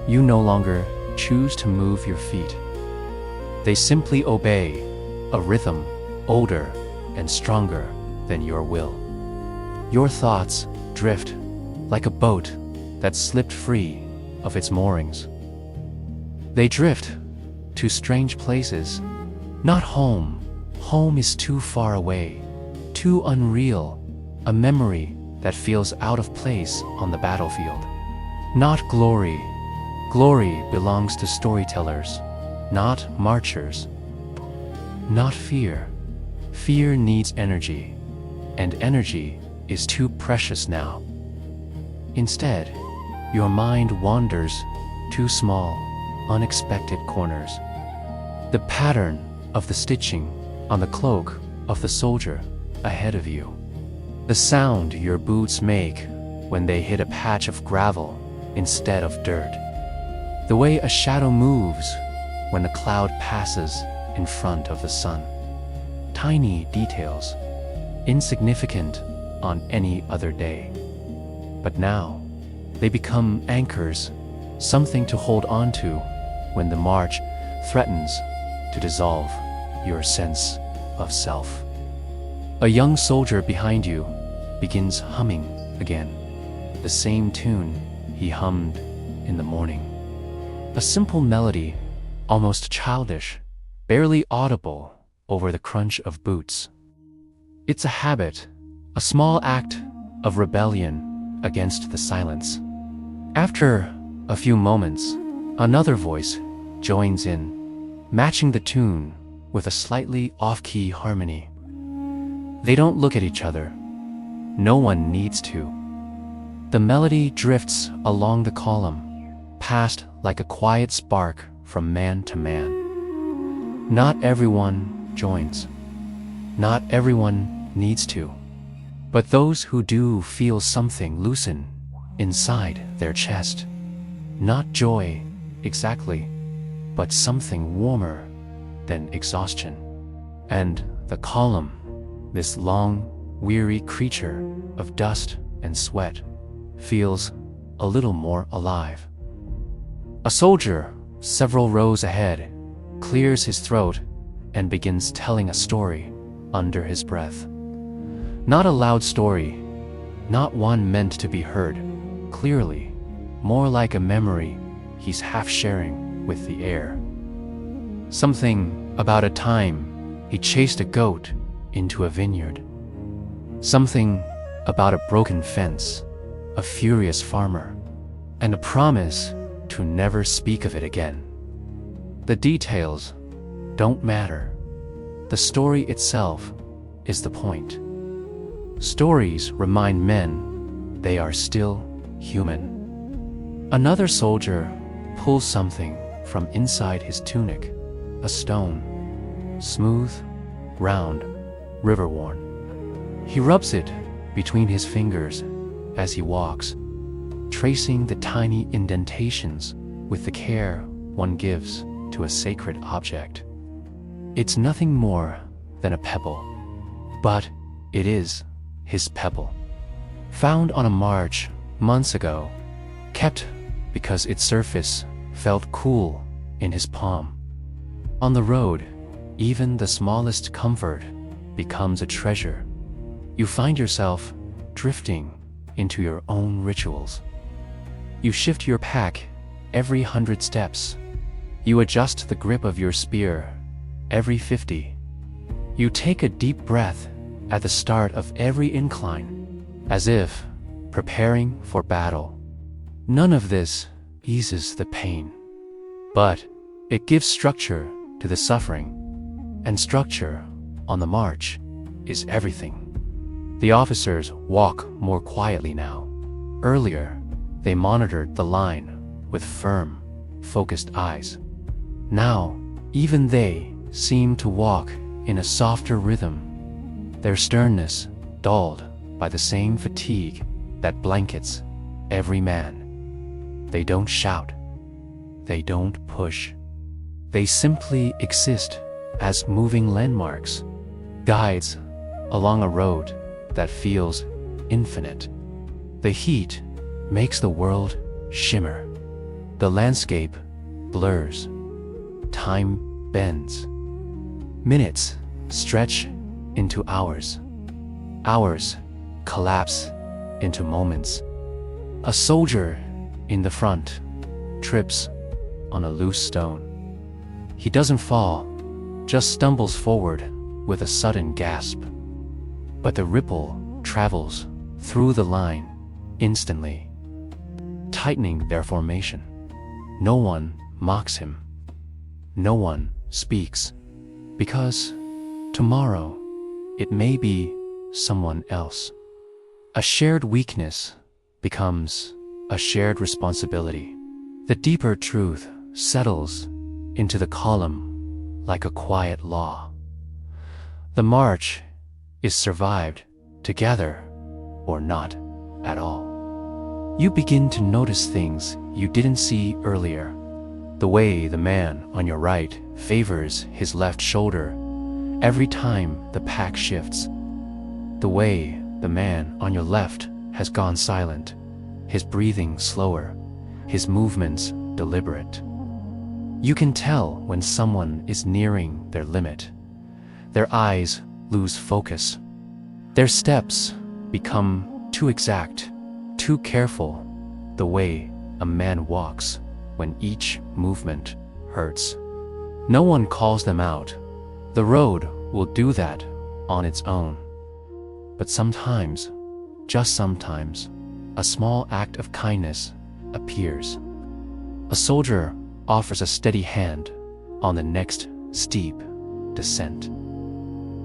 You no longer choose to move your feet. They simply obey a rhythm older and stronger than your will. Your thoughts drift like a boat that slipped free of its moorings. They drift to strange places, not home. Home is too far away, too unreal, a memory that feels out of place on the battlefield. Not glory. Glory belongs to storytellers, not marchers. Not fear. Fear needs energy, and energy is too precious now. Instead, your mind wanders to small, unexpected corners. The pattern of the stitching on the cloak of the soldier ahead of you. The sound your boots make when they hit a patch of gravel instead of dirt. The way a shadow moves when a cloud passes in front of the sun. Tiny details, insignificant on any other day. But now, they become anchors, something to hold on to when the march threatens to dissolve your sense of self. A young soldier behind you begins humming again, the same tune he hummed in the morning. A simple melody, almost childish, barely audible over the crunch of boots. It's a habit, a small act of rebellion against the silence. After a few moments, another voice joins in, matching the tune with a slightly off-key harmony. They don't look at each other. No one needs to. The melody drifts along the column, passed like a quiet spark from man to man. Not everyone joins. Not everyone needs to. But those who do feel something loosen inside their chest. Not joy, exactly, but something warmer than exhaustion. And the column, this long, weary creature of dust and sweat, feels a little more alive. A soldier, several rows ahead, clears his throat and begins telling a story under his breath. Not a loud story, not one meant to be heard clearly, more like a memory he's half sharing with the air. Something about a time he chased a goat into a vineyard. Something about a broken fence, a furious farmer, and a promise to never speak of it again. The details don't matter. The story itself is the point. Stories remind men they are still human. Another soldier pulls something from inside his tunic, a stone, smooth, round, river-worn. He rubs it between his fingers as he walks, tracing the tiny indentations with the care one gives to a sacred object. It's nothing more than a pebble, but it is his pebble. Found on a march months ago, kept because its surface felt cool in his palm. On the road, even the smallest comfort becomes a treasure. You find yourself drifting into your own rituals. You shift your pack every 100 steps. You adjust the grip of your spear every 50. You take a deep breath at the start of every incline, as if preparing for battle. None of this eases the pain, but it gives structure to the suffering, and structure on the march is everything. The officers walk more quietly now. Earlier, they monitored the line with firm, focused eyes. Now, even they seem to walk in a softer rhythm, their sternness dulled by the same fatigue that blankets every man. They don't shout. They don't push. They simply exist as moving landmarks, guides along a road that feels infinite. The heat makes the world shimmer. The landscape blurs. Time bends. Minutes stretch into hours. Hours collapse into moments. A soldier in the front trips on a loose stone. He doesn't fall, just stumbles forward with a sudden gasp. But the ripple travels through the line instantly, tightening their formation. No one mocks him. No one speaks, because tomorrow it may be someone else. A shared weakness becomes a shared responsibility. The deeper truth settles into the column like a quiet law. The march is survived together or not at all. You begin to notice things you didn't see earlier. The way the man on your right favors his left shoulder every time the pack shifts. The way the man on your left has gone silent, his breathing slower, his movements deliberate. You can tell when someone is nearing their limit. Their eyes lose focus. Their steps become too exact, too careful, the way a man walks when each movement hurts. No one calls them out. The road will do that on its own. But sometimes, just sometimes, a small act of kindness appears. A soldier offers a steady hand on the next steep descent.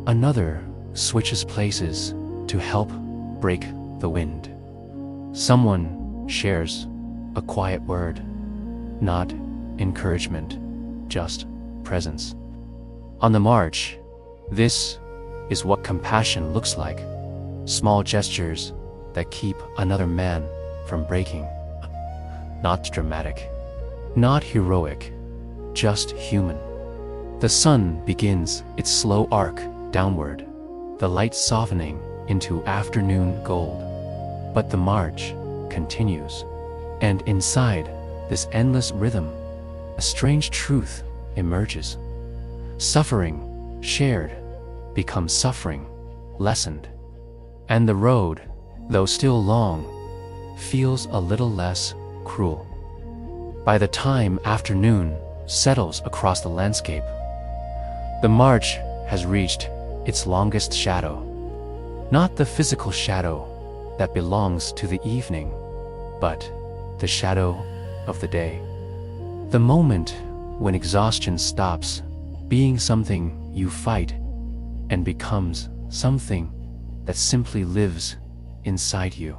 Another switches places to help break the wind. Someone shares a quiet word, not encouragement, just presence. On the march, this is what compassion looks like. Small gestures that keep another man from breaking. Not dramatic, not heroic, just human. The sun begins its slow arc downward, the light softening into afternoon gold. But the march continues, and inside this endless rhythm, a strange truth emerges. Suffering shared becomes suffering lessened, and the road, though still long, feels a little less cruel. By the time afternoon settles across the landscape, the march has reached its longest shadow. Not the physical shadow that belongs to the evening, but the shadow of the day. The moment when exhaustion stops being something you fight and becomes something that simply lives inside you.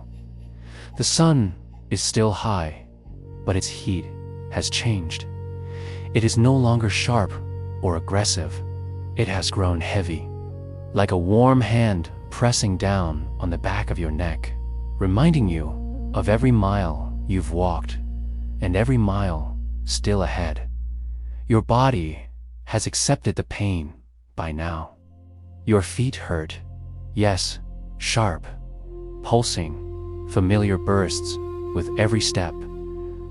The sun is still high, but its heat has changed. It is no longer sharp or aggressive. It has grown heavy, like a warm hand pressing down on the back of your neck, reminding you of every mile you've walked and every mile still ahead. Your body has accepted the pain by now. Your feet hurt, yes, sharp, pulsing, familiar bursts with every step,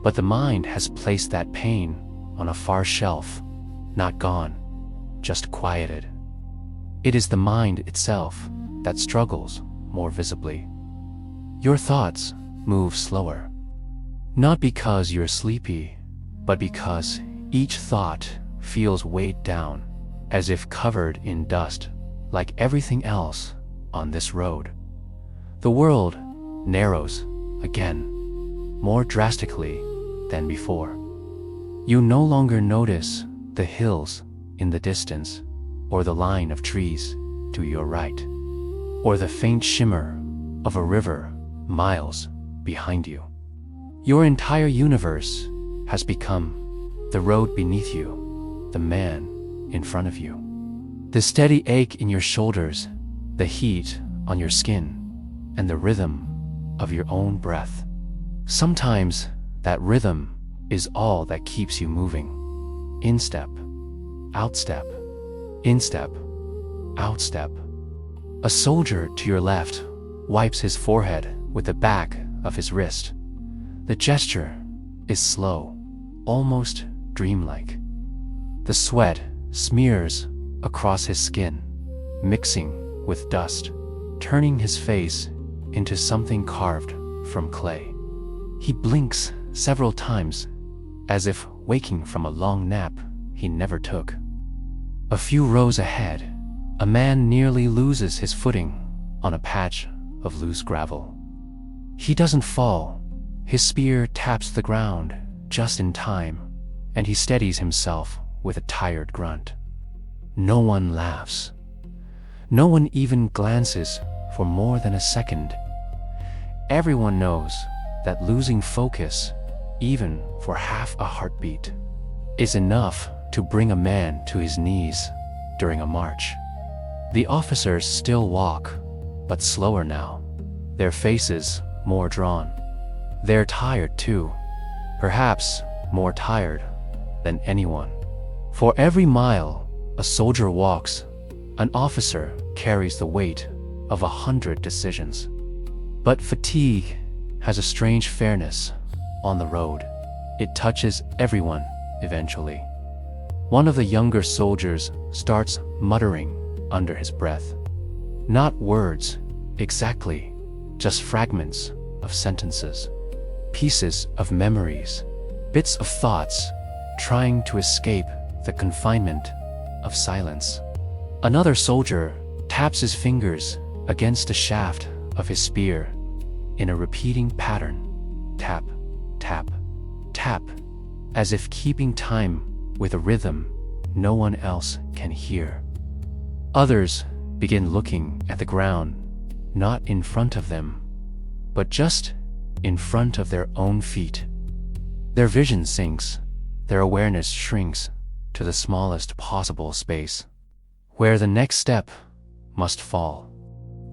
but the mind has placed that pain on a far shelf, not gone, just quieted. It is the mind itself that struggles more visibly. Your thoughts move slower, not because you're sleepy, but because each thought feels weighed down, as if covered in dust, like everything else on this road. The world narrows again, more drastically than before. You no longer notice the hills in the distance, or the line of trees to your right, or the faint shimmer of a river miles behind you. Your entire universe has become the road beneath you, the man in front of you. The steady ache in your shoulders, the heat on your skin, and the rhythm of your own breath. Sometimes that rhythm is all that keeps you moving. Instep, outstep, instep, outstep. A soldier to your left wipes his forehead with the back of his wrist. The gesture is slow, almost dreamlike. The sweat smears across his skin, mixing with dust, turning his face into something carved from clay. He blinks several times, as if waking from a long nap he never took. A few rows ahead, a man nearly loses his footing on a patch of loose gravel. He doesn't fall. His spear taps the ground just in time, and he steadies himself with a tired grunt. No one laughs. No one even glances for more than a second. Everyone knows that losing focus, even for half a heartbeat, is enough to bring a man to his knees during a march. The officers still walk, but slower now, their faces more drawn. They're tired too, perhaps more tired than anyone. For every mile a soldier walks, an officer carries the weight of 100 decisions. But fatigue has a strange fairness on the road. It touches everyone eventually. One of the younger soldiers starts muttering under his breath. Not words, exactly, just fragments of sentences, pieces of memories, bits of thoughts trying to escape the confinement of silence. Another soldier taps his fingers against the shaft of his spear in a repeating pattern. Tap, tap, tap, as if keeping time with a rhythm no one else can hear. Others begin looking at the ground, not in front of them, but just in front of their own feet. Their vision sinks, their awareness shrinks to the smallest possible space, where the next step must fall.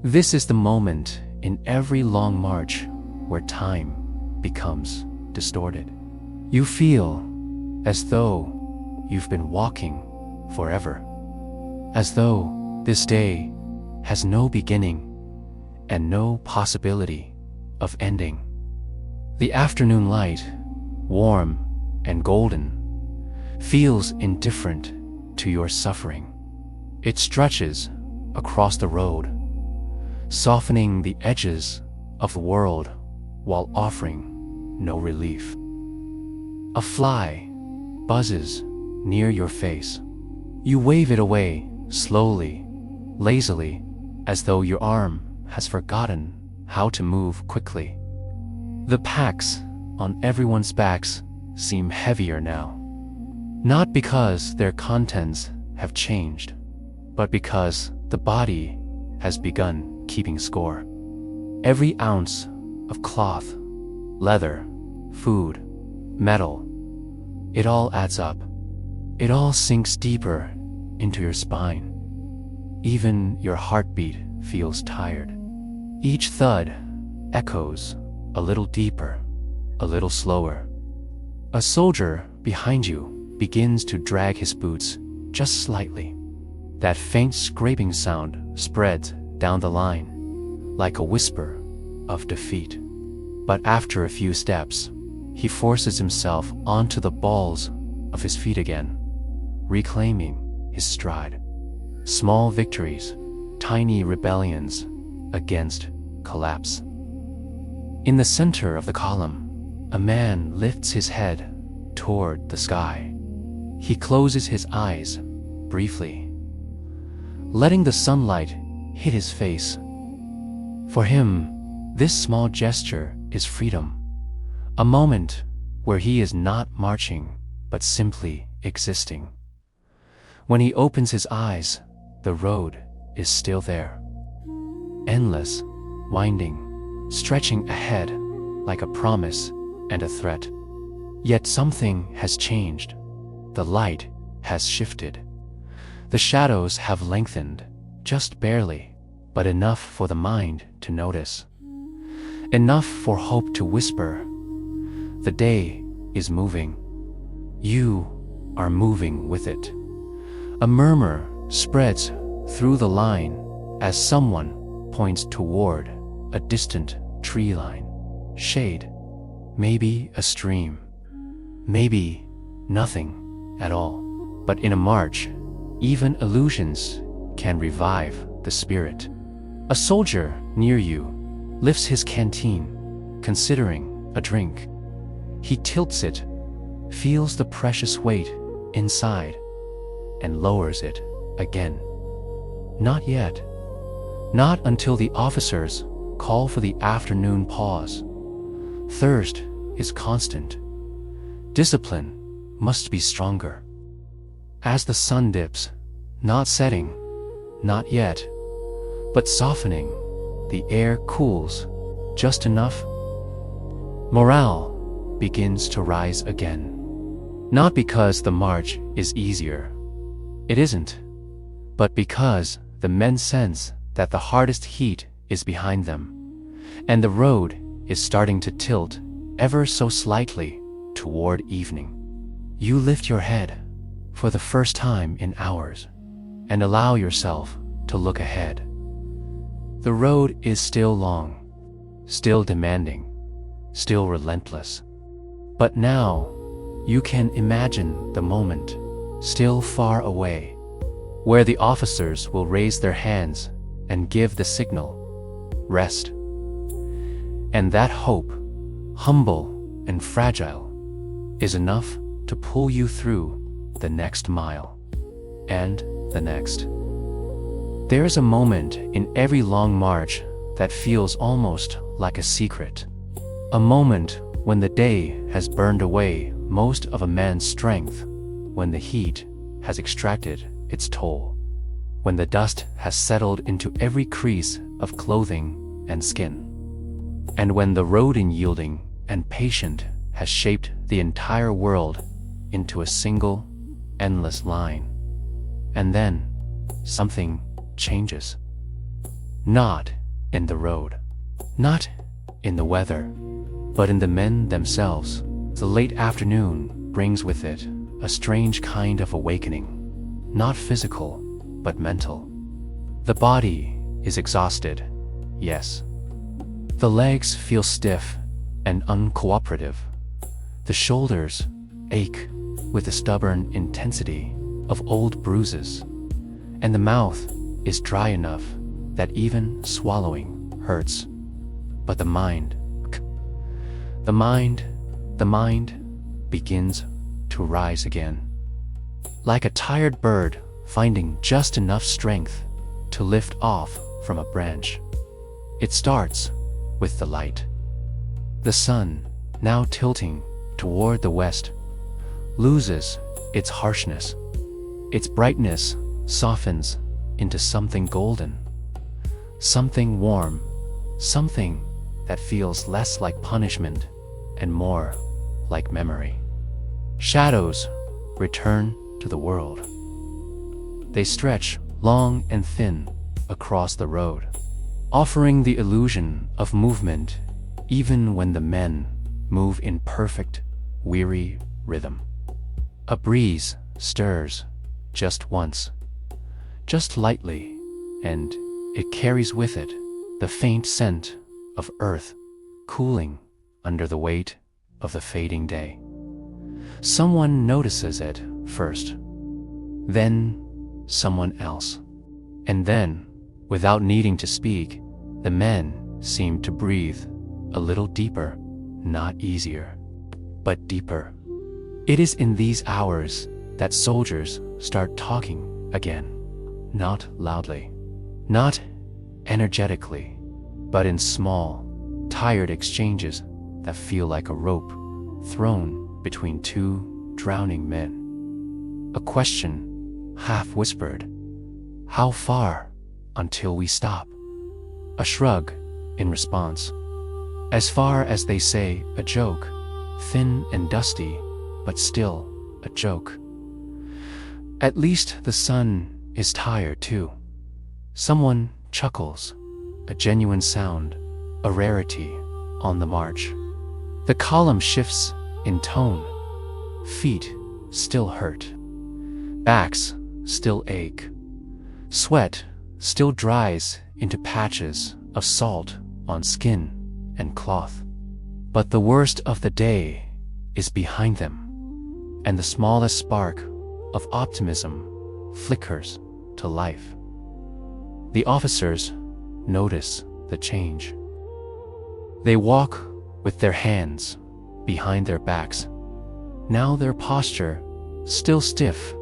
This is the moment in every long march where time becomes distorted. You feel as though you've been walking forever, as though this day has no beginning and no possibility of ending. The afternoon light, warm and golden, feels indifferent to your suffering. It stretches across the road, softening the edges of the world while offering no relief. A fly buzzes near your face. You wave it away slowly, lazily, as though your arm has forgotten how to move quickly. The packs on everyone's backs seem heavier now, not because their contents have changed, but because the body has begun keeping score. Every ounce of cloth, leather, food, metal, it all adds up. It all sinks deeper into your spine. Even your heartbeat feels tired. Each thud echoes a little deeper, a little slower. A soldier behind you begins to drag his boots just slightly. That faint scraping sound spreads down the line, like a whisper of defeat. But after a few steps, he forces himself onto the balls of his feet again, reclaiming his stride. Small victories, tiny rebellions against collapse. In the center of the column, a man lifts his head toward the sky. He closes his eyes briefly, letting the sunlight hit his face. For him, this small gesture is freedom, a moment where he is not marching, but simply existing. When he opens his eyes, the road is still there, endless, winding, stretching ahead like a promise and a threat. Yet something has changed. The light has shifted. The shadows have lengthened, just barely, but enough for the mind to notice. Enough for hope to whisper. The day is moving. You are moving with it. A murmur spreads through the line as someone points toward a distant tree line, shade, maybe a stream, maybe nothing at all. But in a march, even illusions can revive the spirit. A soldier near you lifts his canteen, considering a drink. He tilts it, feels the precious weight inside, and lowers it again. Not yet. Not until the officers call for the afternoon pause. Thirst is constant. Discipline must be stronger. As the sun dips, not setting, not yet, but softening, the air cools just enough. Morale begins to rise again. Not because the march is easier. It isn't. But because the men sense that the hardest heat is behind them, and the road is starting to tilt ever so slightly toward evening. You lift your head for the first time in hours and allow yourself to look ahead. The road is still long, still demanding, still relentless. But now you can imagine the moment, still far away, where the officers will raise their hands and give the signal, rest. And that hope, humble and fragile, is enough to pull you through the next mile, and the next. There is a moment in every long march that feels almost like a secret. A moment when the day has burned away most of a man's strength, when the heat has extracted its toll, when the dust has settled into every crease of clothing and skin, and when the road unyielding and patient has shaped the entire world into a single, endless line. And then something changes. Not in the road, not in the weather, but in the men themselves. The late afternoon brings with it a strange kind of awakening, not physical, but mental. The body is exhausted, yes. The legs feel stiff and uncooperative. The shoulders ache with the stubborn intensity of old bruises, and the mouth is dry enough that even swallowing hurts. But the mind begins to rise again. Like a tired bird finding just enough strength to lift off from a branch. It starts with the light. The sun, now tilting toward the west, loses its harshness. Its brightness softens into something golden, something warm, something that feels less like punishment and more like memory. Shadows return to the world. They stretch long and thin across the road, offering the illusion of movement even when the men move in perfect, weary rhythm. A breeze stirs just once, just lightly, and it carries with it the faint scent of earth cooling under the weight of the fading day. Someone notices it first, then someone else. And then, without needing to speak, the men seem to breathe a little deeper, not easier, but deeper. It is in these hours that soldiers start talking again, not loudly, not energetically, but in small, tired exchanges that feel like a rope thrown between two drowning men. A question, half whispered, "How far until we stop?" A shrug in response. As far as they say, a joke, thin and dusty, but still a joke. At least the sun is tired too. Someone chuckles, a genuine sound, a rarity on the march. The column shifts in tone. Feet still hurt. Backs still ache. Sweat still dries into patches of salt on skin and cloth. But the worst of the day is behind them, and the smallest spark of optimism flickers to life. The officers notice the change. They walk with their hands behind their backs. Now their posture still stiff,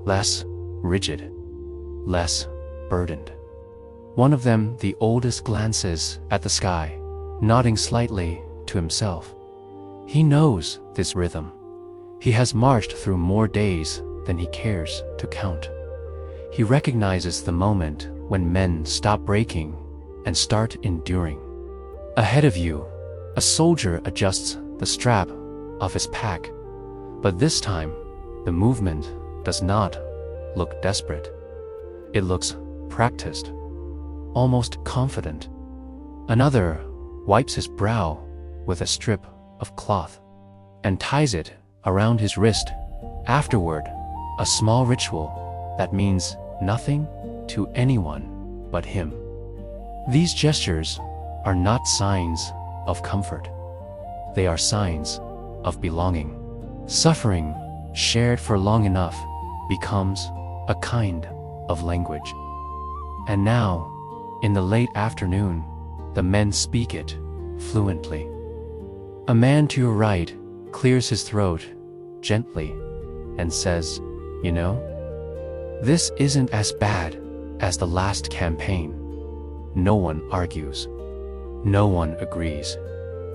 less rigid, less burdened. One of them, the oldest, glances at the sky, nodding slightly to himself. He knows this rhythm. He has marched through more days than he cares to count. He recognizes the moment when men stop breaking and start enduring. Ahead of you, a soldier adjusts the strap of his pack, but this time, the movement does not look desperate. It looks practiced, almost confident. Another wipes his brow with a strip of cloth and ties it around his wrist. Afterward, a small ritual that means nothing to anyone but him. These gestures are not signs of comfort. They are signs of belonging. Suffering shared for long enough becomes a kind of language. And now, in the late afternoon, the men speak it fluently. A man to your right clears his throat gently and says, "You know, this isn't as bad as the last campaign." No one argues. No one agrees.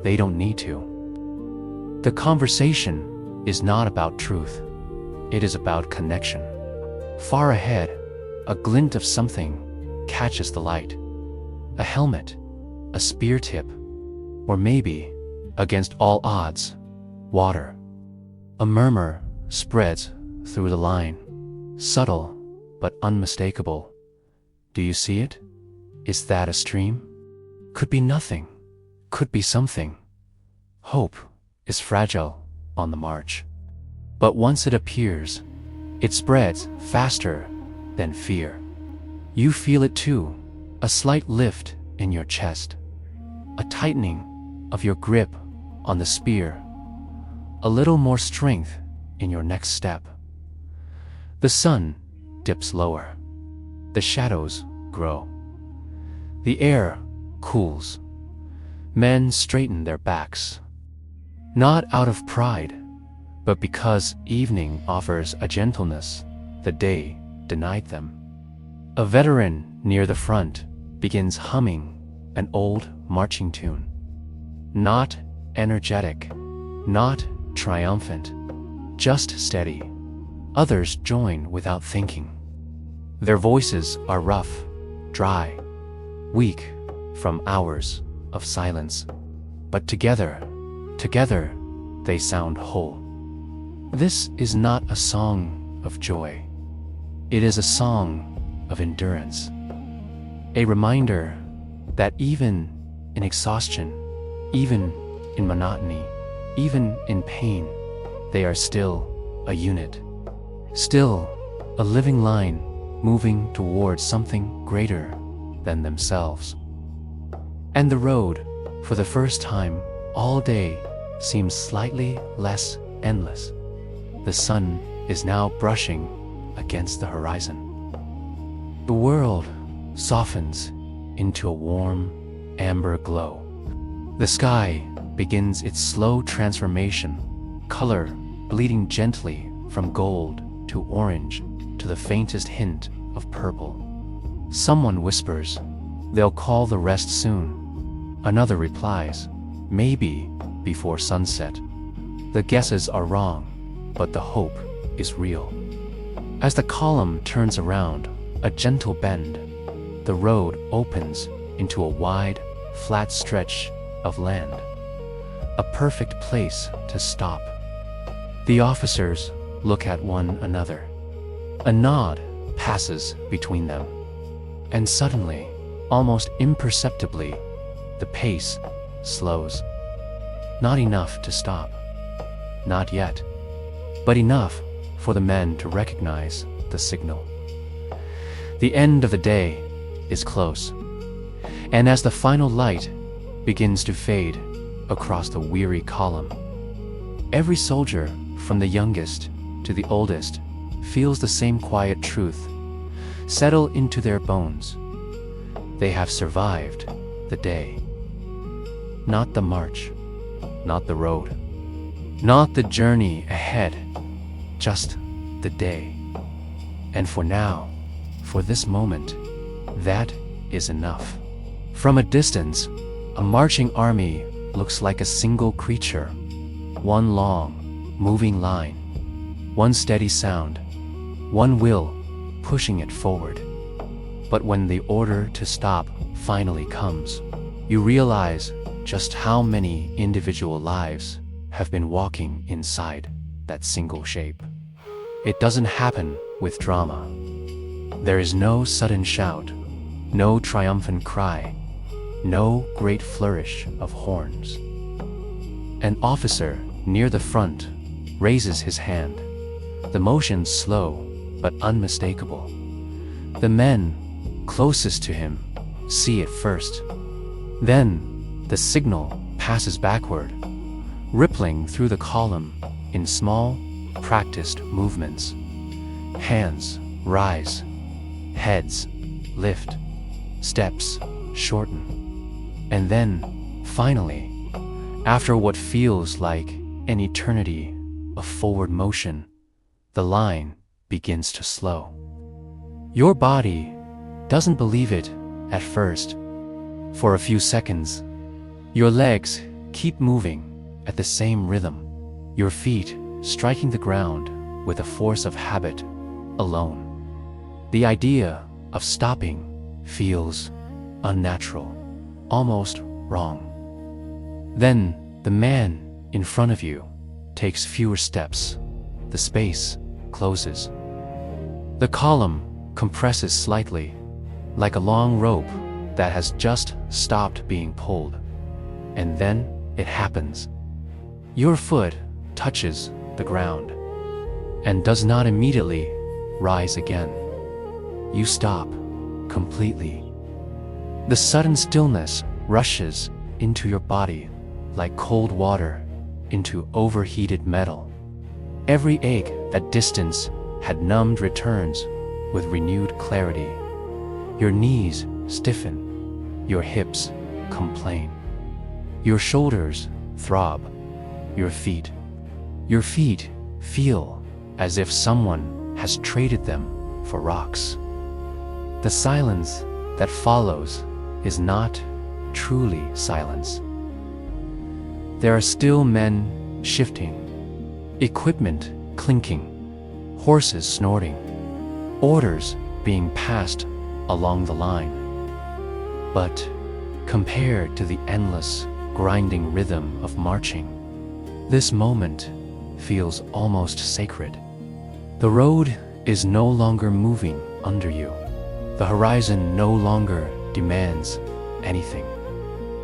They don't need to. The conversation is not about truth. It is about connection. Far ahead, a glint of something catches the light. A helmet, a spear tip, or maybe, against all odds, water. A murmur spreads through the line, subtle but unmistakable. Do you see it? Is that a stream? Could be nothing, could be something. Hope is fragile on the march. But once it appears, it spreads faster than fear. You feel it too, a slight lift in your chest, a tightening of your grip on the spear, a little more strength in your next step. The sun dips lower. The shadows grow. The air cools. Men straighten their backs, not out of pride, but because evening offers a gentleness the day denied them. A veteran near the front begins humming an old marching tune. Not energetic, not triumphant, just steady. Others join without thinking. Their voices are rough, dry, weak from hours of silence, but together they sound whole. This is not a song of joy. It is a song of endurance. A reminder that even in exhaustion, even in monotony, even in pain, they are still a unit. Still a living line moving towards something greater than themselves. And the road, for the first time all day, seems slightly less endless. The sun is now brushing against the horizon. The world softens into a warm, amber glow. The sky begins its slow transformation, color bleeding gently from gold to orange to the faintest hint of purple. Someone whispers, "They'll call the rest soon." Another replies, "Maybe before sunset." The guesses are wrong, but the hope is real. As the column turns around a gentle bend, the road opens into a wide, flat stretch of land. A perfect place to stop. The officers look at one another. A nod passes between them. And suddenly, almost imperceptibly, the pace slows. Not enough to stop. Not yet. But enough for the men to recognize the signal. The end of the day is close. And as the final light begins to fade across the weary column. Every soldier, from the youngest to the oldest, feels the same quiet truth settle into their bones. They have survived the day. Not the march, not the road, not the journey ahead, just the day. And for now, for this moment, that is enough. From a distance, a marching army looks like a single creature, one long, moving line, one steady sound, one will pushing it forward. But when the order to stop finally comes, you realize just how many individual lives have been walking inside that single shape. It doesn't happen with drama. There is no sudden shout, no triumphant cry, no great flourish of horns. An officer near the front raises his hand. The motion's slow but unmistakable. The men closest to him see it first. Then the signal passes backward, rippling through the column in small, practiced movements. Hands rise, heads lift, steps shorten. And then, finally, after what feels like an eternity of forward motion, the line begins to slow. Your body doesn't believe it at first. For a few seconds, your legs keep moving at the same rhythm, your feet striking the ground with the force of habit alone. The idea of stopping feels unnatural, almost wrong. Then the man in front of you takes fewer steps. The space closes. The column compresses slightly, like a long rope that has just stopped being pulled. And then it happens. Your foot touches the ground and does not immediately rise again. You stop completely. The sudden stillness rushes into your body like cold water into overheated metal. Every ache at distance had numbed returns with renewed clarity. Your knees stiffen, your hips complain, your shoulders throb, your feet feel as if someone has traded them for rocks. The silence that follows is not truly silence. There are still men shifting, equipment clinking, horses snorting, orders being passed along the line. But compared to the endless, grinding rhythm of marching, this moment feels almost sacred. The road is no longer moving under you. The horizon no longer demands anything.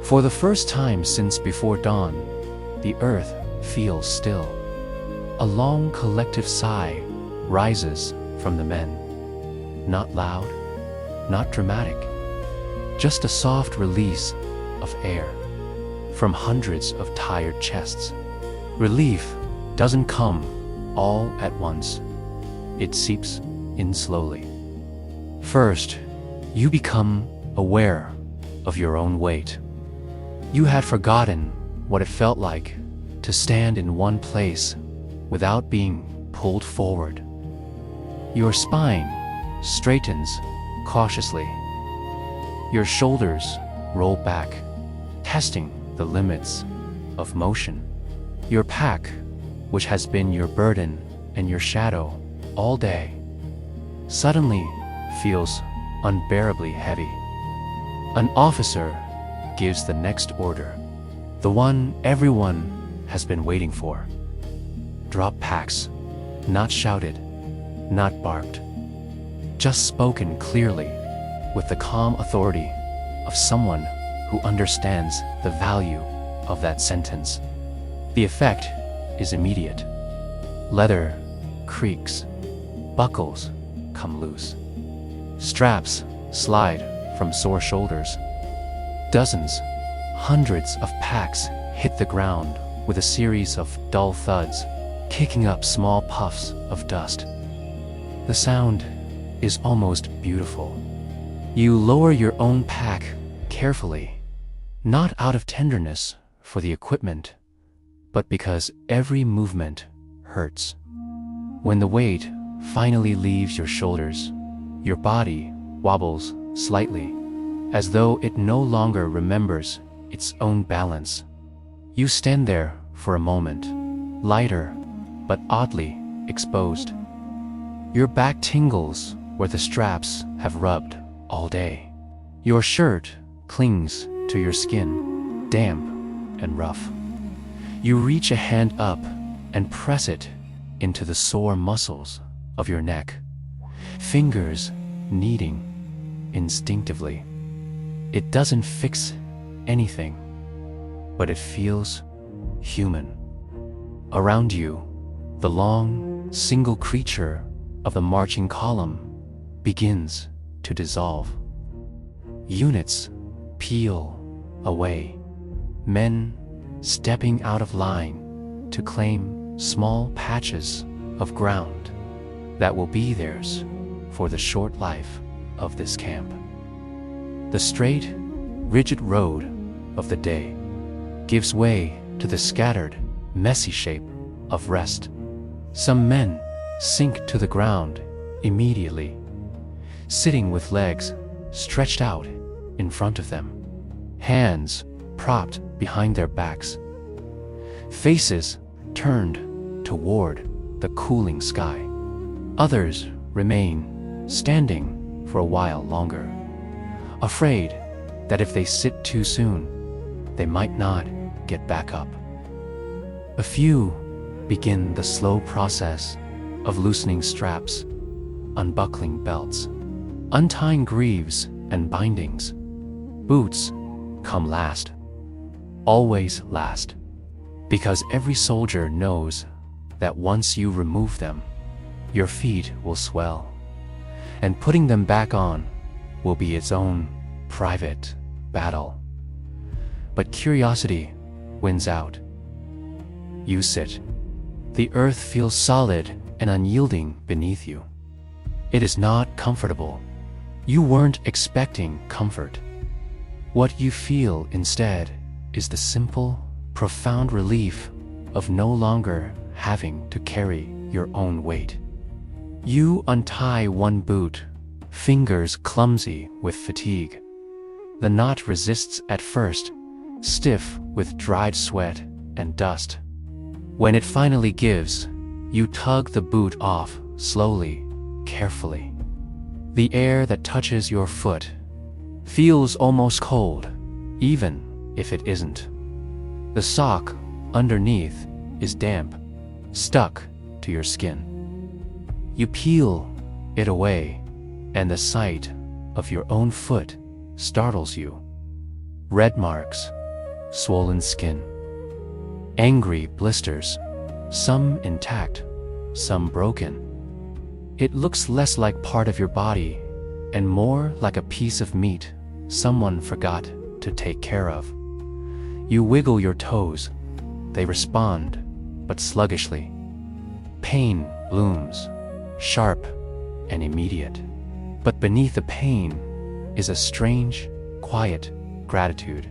For the first time since before dawn, the earth feels still. A long collective sigh rises from the men. Not loud, not dramatic, just a soft release of air from hundreds of tired chests. Relief doesn't come all at once. It seeps in slowly. First, you become aware of your own weight. You had forgotten what it felt like to stand in one place without being pulled forward. Your spine straightens cautiously. Your shoulders roll back, testing the limits of motion. Your pack, which has been your burden and your shadow all day, suddenly feels unbearably heavy. An officer gives the next order, the one everyone has been waiting for. Drop packs, not shouted, not barked, just spoken clearly with the calm authority of someone who understands the value of that sentence. The effect is immediate. Leather creaks, buckles come loose, straps slide from sore shoulders. Dozens, Hundreds of packs hit the ground with a series of dull thuds, kicking up small puffs of dust. The sound is almost beautiful. You lower your own pack carefully, not out of tenderness for the equipment, but because every movement hurts. When the weight finally leaves your shoulders, your body wobbles slightly, as though it no longer remembers its own balance. You stand there for a moment, lighter but oddly exposed. Your back tingles where the straps have rubbed all day. Your shirt clings to your skin, damp and rough. You reach a hand up and press it into the sore muscles of your neck, fingers kneading instinctively. It doesn't fix anything, but it feels human. Around you, the long, single creature of the marching column begins to dissolve. Units peel away, men stepping out of line to claim small patches of ground that will be theirs for the short life of this camp. The straight, rigid road of the day gives way to the scattered, messy shape of rest. Some men sink to the ground immediately, sitting with legs stretched out in front of them, hands propped behind their backs, faces turned toward the cooling sky. Others remain standing for a while longer, afraid that if they sit too soon, they might not get back up. A few begin the slow process of loosening straps, unbuckling belts, untying greaves and bindings. Boots come last, always last, because every soldier knows that once you remove them, your feet will swell, and putting them back on will be its own private battle. But curiosity wins out. You sit. The earth feels solid and unyielding beneath you. It is not comfortable. You weren't expecting comfort. What you feel instead is the simple, profound relief of no longer having to carry your own weight. You untie one boot, fingers clumsy with fatigue. The knot resists at first, stiff with dried sweat and dust. When it finally gives, you tug the boot off slowly, carefully. The air that touches your foot feels almost cold, even if it isn't. The sock underneath is damp, stuck to your skin. You peel it away, and the sight of your own foot startles you. Red marks, swollen skin, angry blisters, some intact, some broken. It looks less like part of your body and more like a piece of meat someone forgot to take care of. You wiggle your toes. They respond, but sluggishly. Pain looms, sharp and immediate. But beneath the pain is a strange, quiet gratitude.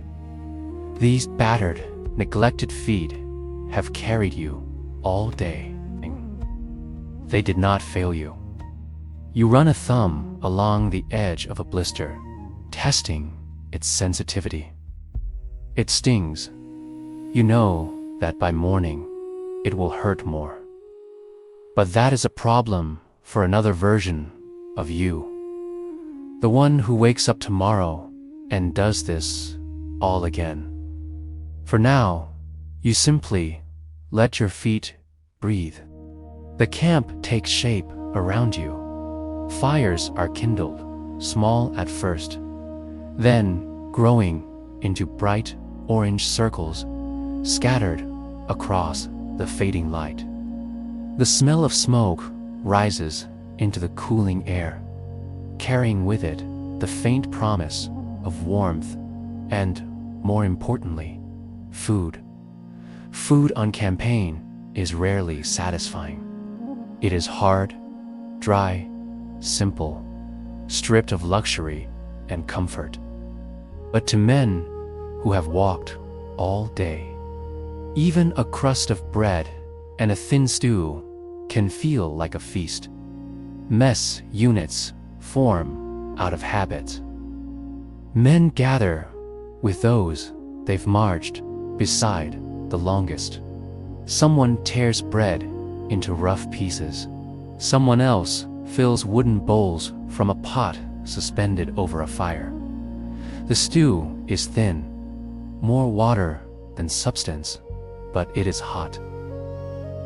These battered, neglected feet have carried you all day. They did not fail you. You run a thumb along the edge of a blister, testing its sensitivity. It stings. You know that by morning it will hurt more. But that is a problem for another version of you. The one who wakes up tomorrow and does this all again. For now, you simply let your feet breathe. The camp takes shape around you. Fires are kindled, small at first, then growing into bright orange circles scattered across the fading light. The smell of smoke rises into the cooling air, carrying with it the faint promise of warmth and more importantly, food. Food on campaign is rarely satisfying. It is hard, dry, simple, stripped of luxury and comfort. But to men who have walked all day, even a crust of bread and a thin stew can feel like a feast. Mess units form out of habit. Men gather with those they've marched beside the longest. Someone tears bread into rough pieces. Someone else fills wooden bowls from a pot suspended over a fire. The stew is thin, more water than substance, but it is hot.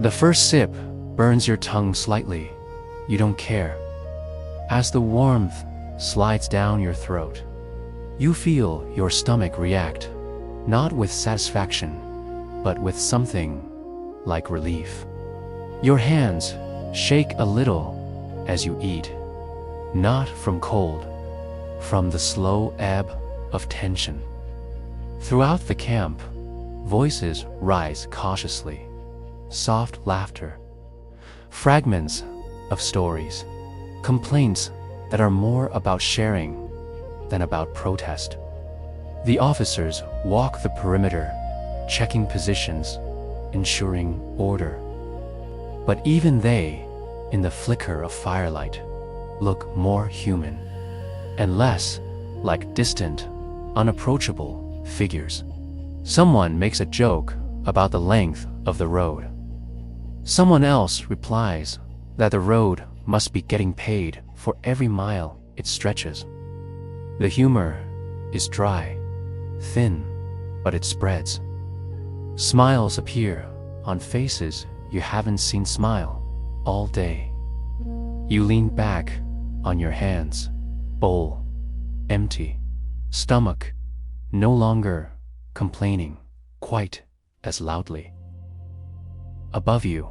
The first sip burns your tongue slightly. You don't care. As the warmth slides down your throat, you feel your stomach react, not with satisfaction, but with something like relief. Your hands shake a little as you eat, not from cold, from the slow ebb of tension. Throughout the camp, voices rise cautiously, soft laughter, fragments of stories, complaints that are more about sharing than about protest. The officers walk the perimeter, checking positions, ensuring order. But even they, in the flicker of firelight, look more human and less like distant, unapproachable figures. Someone makes a joke about the length of the road. Someone else replies that the road must be getting paid for every mile it stretches. The humor is dry, thin, but it spreads. Smiles appear on faces you haven't seen smile all day. You lean back on your hands, bowl empty, stomach no longer complaining quite as loudly. Above you,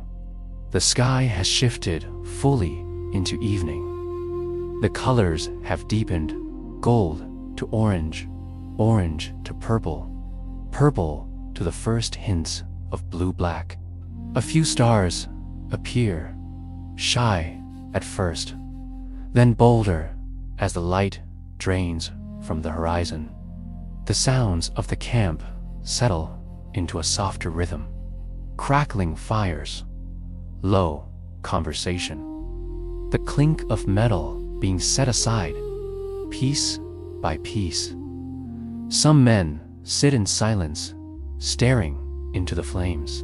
the sky has shifted fully into evening. The colors have deepened, gold to orange, orange to purple, purple to the first hints of blue-black. A few stars appear, shy at first, then bolder as the light drains from the horizon. The sounds of the camp settle into a softer rhythm. Crackling fires, low conversation, the clink of metal being set aside, piece by piece. Some men sit in silence, staring into the flames.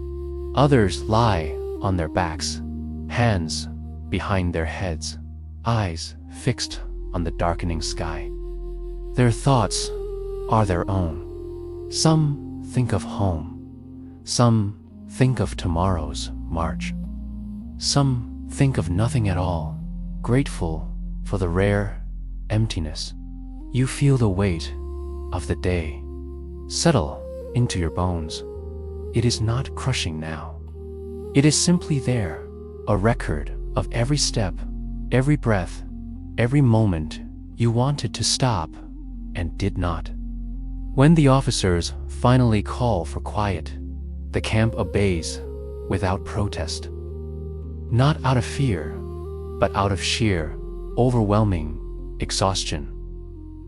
Others lie on their backs, hands behind their heads, eyes fixed on the darkening sky. Their thoughts are their own. Some think of home. Some think of tomorrow's march. Some think of nothing at all, grateful for the rare emptiness. You feel the weight of the day settle into your bones. It is not crushing now. It is simply there, a record of every step, every breath, every moment you wanted to stop and did not. When the officers finally call for quiet, the camp obeys without protest. Not out of fear, but out of sheer, overwhelming exhaustion.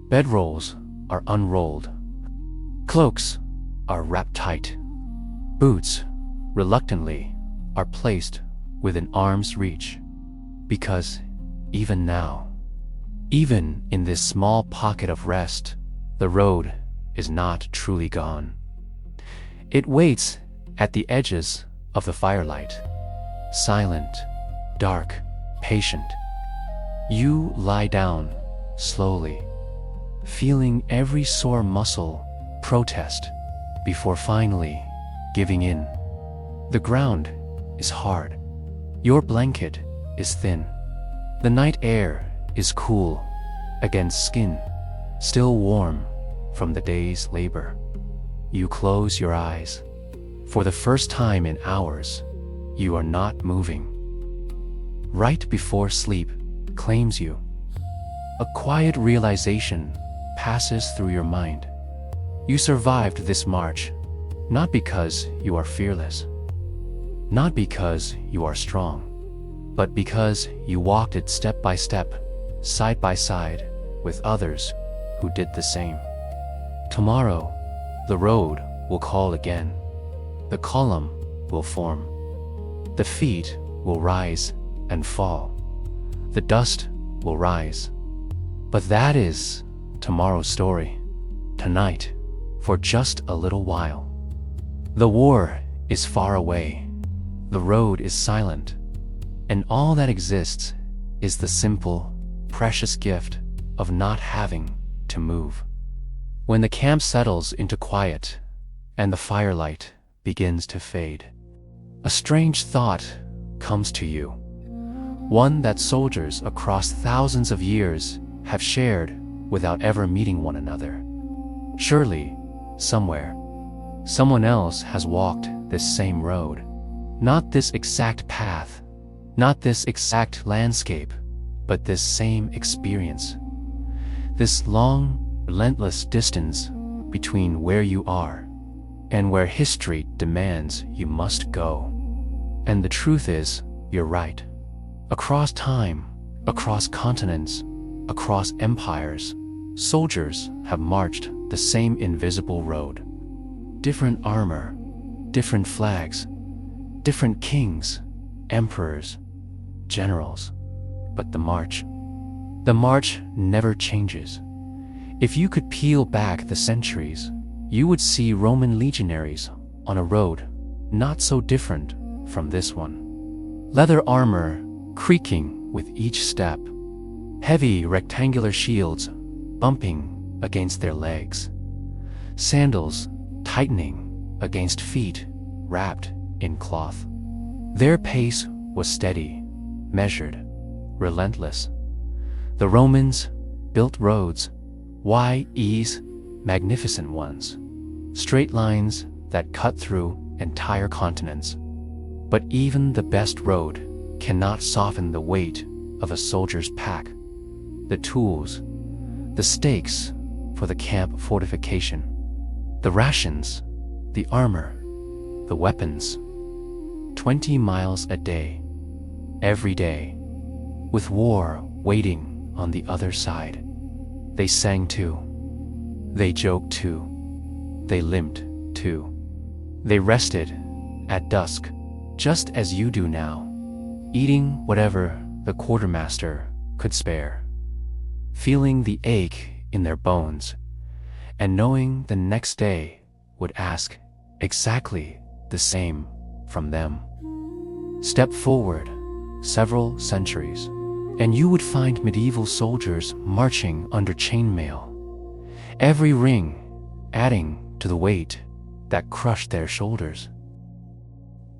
Bedrolls are unrolled. Cloaks are wrapped tight. Boots, reluctantly, are placed within arm's reach. Because even now, even in this small pocket of rest, the road is not truly gone. It waits at the edges of the firelight, silent, dark, patient. You lie down slowly, feeling every sore muscle protest before finally giving in. The ground is hard. Your blanket is thin. The night air is cool against skin, still warm from the day's labor. You close your eyes. For the first time in hours, you are not moving. Right before sleep claims you, a quiet realization passes through your mind. You survived this march, not because you are fearless, not because you are strong, but because you walked it step by step, side by side, with others who did the same. Tomorrow, the road will call again. The column will form. The feet will rise and fall. The dust will rise. But that is tomorrow's story. Tonight, for just a little while. The war is far away. The road is silent. And all that exists is the simple, precious gift of not having to move. When the camp settles into quiet and the firelight begins to fade, a strange thought comes to you, one that soldiers across thousands of years have shared without ever meeting one another. Surely, somewhere, someone else has walked this same road. Not this exact path, not this exact landscape, but this same experience. This long, relentless distance between where you are and where history demands you must go. And the truth is, you're right. Across time, across continents, across empires, soldiers have marched the same invisible road. Different armor, different flags, different kings, emperors, generals. But the march never changes. If you could peel back the centuries, you would see Roman legionaries on a road not so different from this one. Leather armor creaking with each step, heavy rectangular shields bumping against their legs, sandals tightening against feet wrapped in cloth. Their pace was steady, measured, relentless. The Romans built roads, wide, magnificent ones, straight lines that cut through entire continents. But even the best road cannot soften the weight of a soldier's pack, the tools, the stakes for the camp fortification, the rations, the armor, the weapons. 20 miles a day, every day, with war waiting on the other side. They sang too. They joked too. They limped too. They rested at dusk, just as you do now, eating whatever the quartermaster could spare, feeling the ache in their bones, and knowing the next day would ask exactly the same from them. Step forward several centuries, and you would find medieval soldiers marching under chainmail, every ring adding to the weight that crushed their shoulders.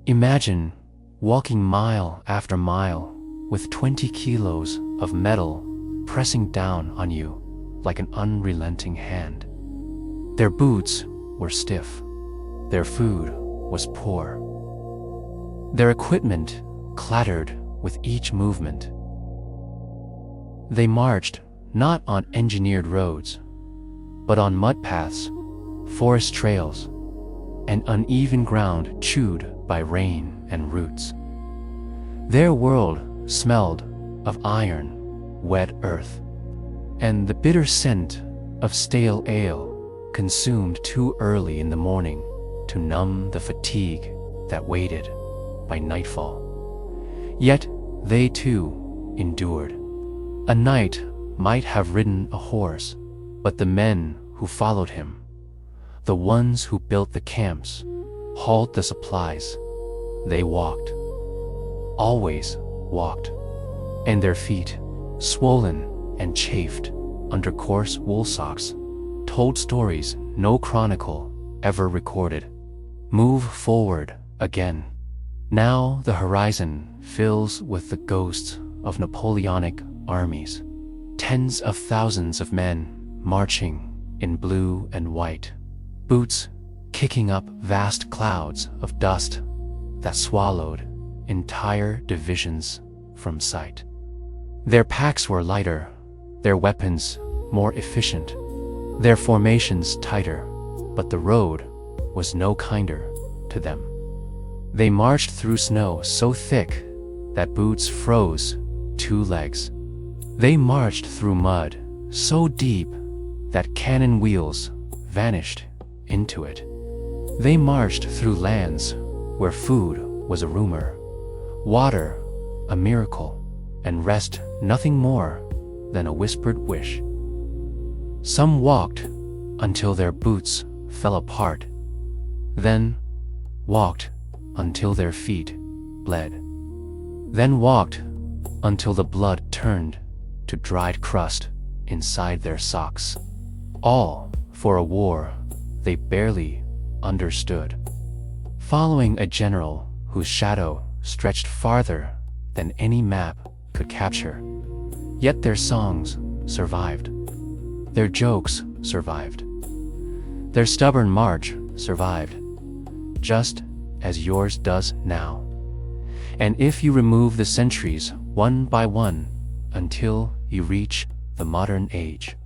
Imagine walking mile after mile with 20 kilos of metal pressing down on you like an unrelenting hand. Their boots were stiff. Their food was poor. Their equipment clattered with each movement. They marched not on engineered roads, but on mud paths, forest trails, and uneven ground chewed by rain and roots. Their world smelled of iron, wet earth, and the bitter scent of stale ale consumed too early in the morning to numb the fatigue that waited by nightfall. Yet they too endured. A knight might have ridden a horse, but the men who followed him, the ones who built the camps, hauled the supplies, they walked, always walked, and their feet, swollen and chafed under coarse wool socks, told stories no chronicle ever recorded. Move forward again. Now the horizon fills with the ghosts of Napoleonic armies, tens of thousands of men marching in blue and white, boots kicking up vast clouds of dust that swallowed entire divisions from sight. Their packs were lighter, their weapons more efficient, their formations tighter, but the road was no kinder to them. They marched through snow so thick that boots froze 2 legs. They marched through mud so deep that cannon wheels vanished into it. They marched through lands where food was a rumor, water a miracle, and rest nothing more than a whispered wish. Some walked until their boots fell apart, then walked until their feet bled, then walked until the blood turned to dried crust inside their socks. All for a war they barely understood, following a general whose shadow stretched farther than any map could capture. Yet their songs survived. Their jokes survived. Their stubborn march survived, just as yours does now. And if you remove the centuries one by one until you reach the modern age,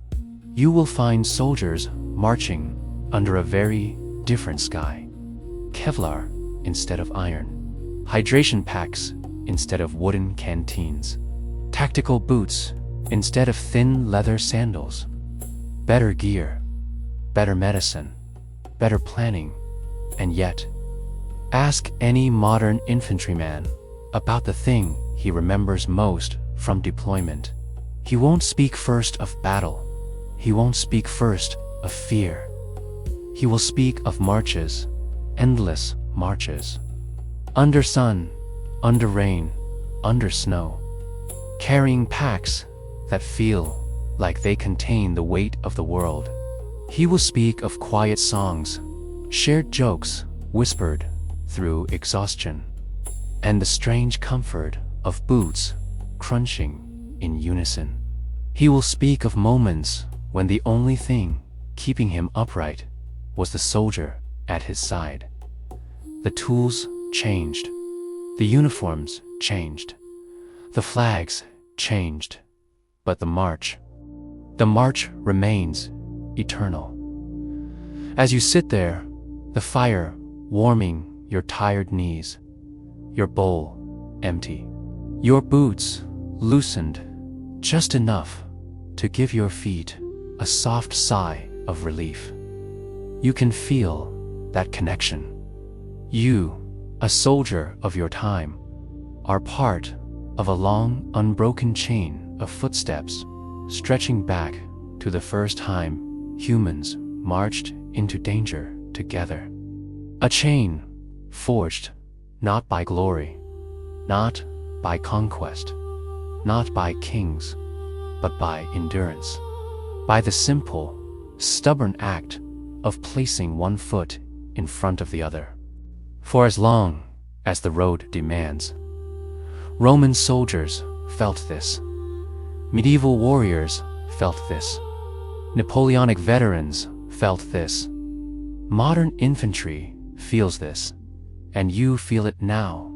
you will find soldiers marching under a very different sky. Kevlar instead of iron, hydration packs instead of wooden canteens, tactical boots instead of thin leather sandals, better gear, better medicine, better planning. And yet, ask any modern infantryman about the thing he remembers most from deployment. He won't speak first of battle. He won't speak first of fear. He will speak of marches, endless marches, under sun, under rain, under snow, carrying packs that feel like they contain the weight of the world. He will speak of quiet songs, shared jokes whispered through exhaustion, and the strange comfort of boots crunching in unison. He will speak of moments when the only thing keeping him upright was the soldier at his side. The tools changed, the uniforms changed, the flags changed, but the march remains eternal. As you sit there, the fire warming your tired knees, your bowl empty, your boots loosened just enough to give your feet a soft sigh of relief. You can feel that connection. You, a soldier of your time, are part of a long, unbroken chain of footsteps stretching back to the first time humans marched into danger together. A chain forged not by glory, not by conquest, not by kings, but by endurance, by the simple, stubborn act of placing one foot in front of the other. For as long as the road demands, Roman soldiers felt this. Medieval warriors felt this. Napoleonic veterans felt this. Modern infantry feels this, and you feel it now,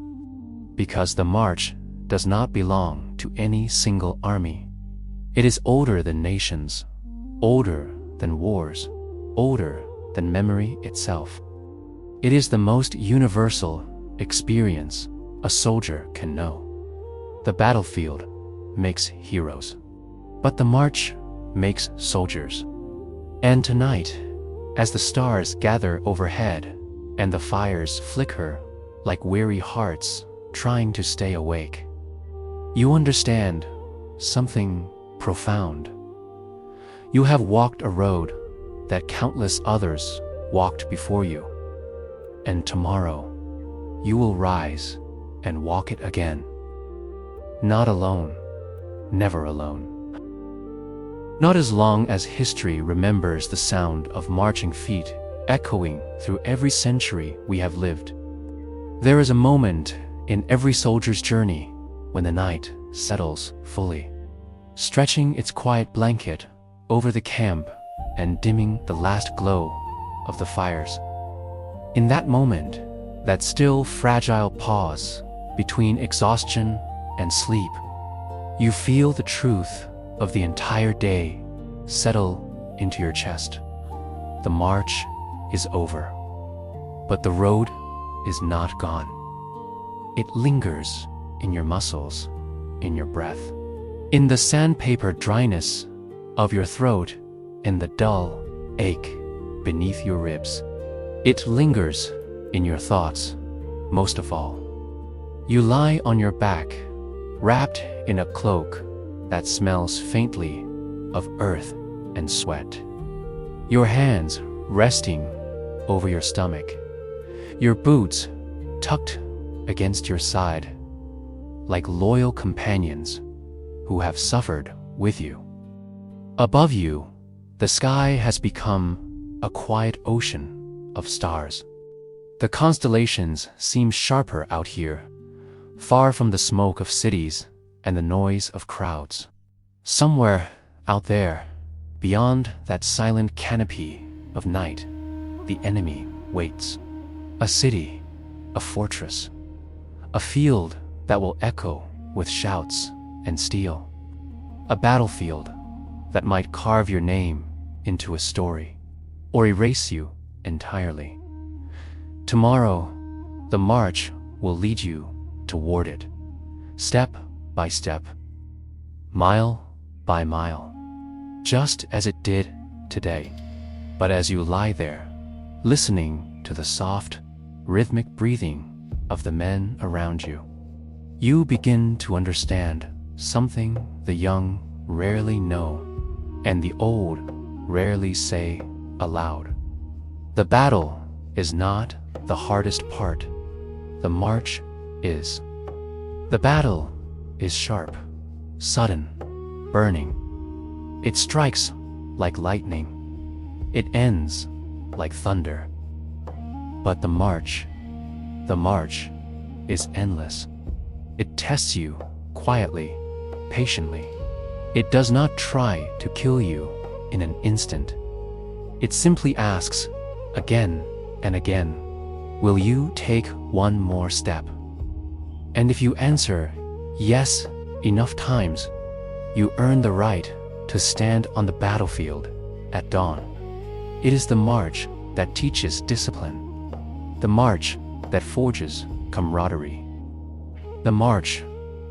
because the march does not belong to any single army. It is older than nations, older than wars, older than memory itself. It is the most universal experience a soldier can know. The battlefield makes heroes, but the march makes soldiers. And tonight, as the stars gather overhead and the fires flicker like weary hearts trying to stay awake, you understand something profound. You have walked a road that countless others walked before you, and tomorrow you will rise and walk it again. Not alone, never alone. Not as long as history remembers the sound of marching feet echoing through every century we have lived. There is a moment in every soldier's journey when the night settles fully, stretching its quiet blanket over the camp and dimming the last glow of the fires. In that moment, that still fragile pause between exhaustion and sleep, you feel the truth of the entire day settle into your chest. The march is over. But the road is not gone. It lingers in your muscles, in your breath, in the sandpaper dryness of your throat, in the dull ache beneath your ribs. It lingers in your thoughts, most of all. You lie on your back, wrapped in a cloak that smells faintly of earth and sweat. Your hands resting over your stomach, your boots tucked against your side, like loyal companions who have suffered with you. Above you, the sky has become a quiet ocean of stars. The constellations seem sharper out here, far from the smoke of cities and the noise of crowds. Somewhere out there, beyond that silent canopy of night, the enemy waits. A city, a fortress, a field that will echo with shouts and steel. A battlefield that might carve your name into a story or erase you entirely. Tomorrow, the march will lead you toward it, step by step, mile by mile, just as it did today. But as you lie there, listening to the soft, rhythmic breathing of the men around you, you begin to understand something the young rarely know and the old rarely say aloud. The battle is not the hardest part. The march is. The battle is sharp, sudden, burning. It strikes like lightning. It ends like thunder. But the march is endless. It tests you quietly, patiently. It does not try to kill you in an instant. It simply asks, again and again, will you take one more step? And if you answer yes enough times, you earn the right to stand on the battlefield at dawn. It is the march that teaches discipline, the march that forges camaraderie, the march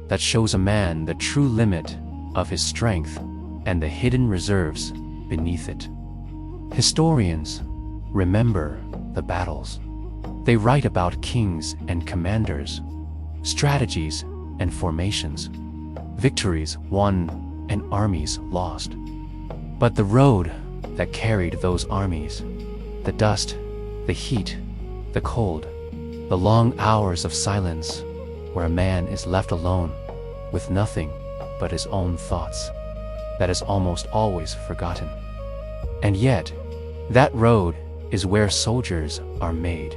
that shows a man the true limit of his strength and the hidden reserves beneath it. Historians remember the battles. They write about kings and commanders, strategies and formations, victories won and armies lost. But the road that carried those armies, the dust, the heat, the cold, the long hours of silence where a man is left alone with nothing but his own thoughts, that is almost always forgotten. And yet, that road is where soldiers are made.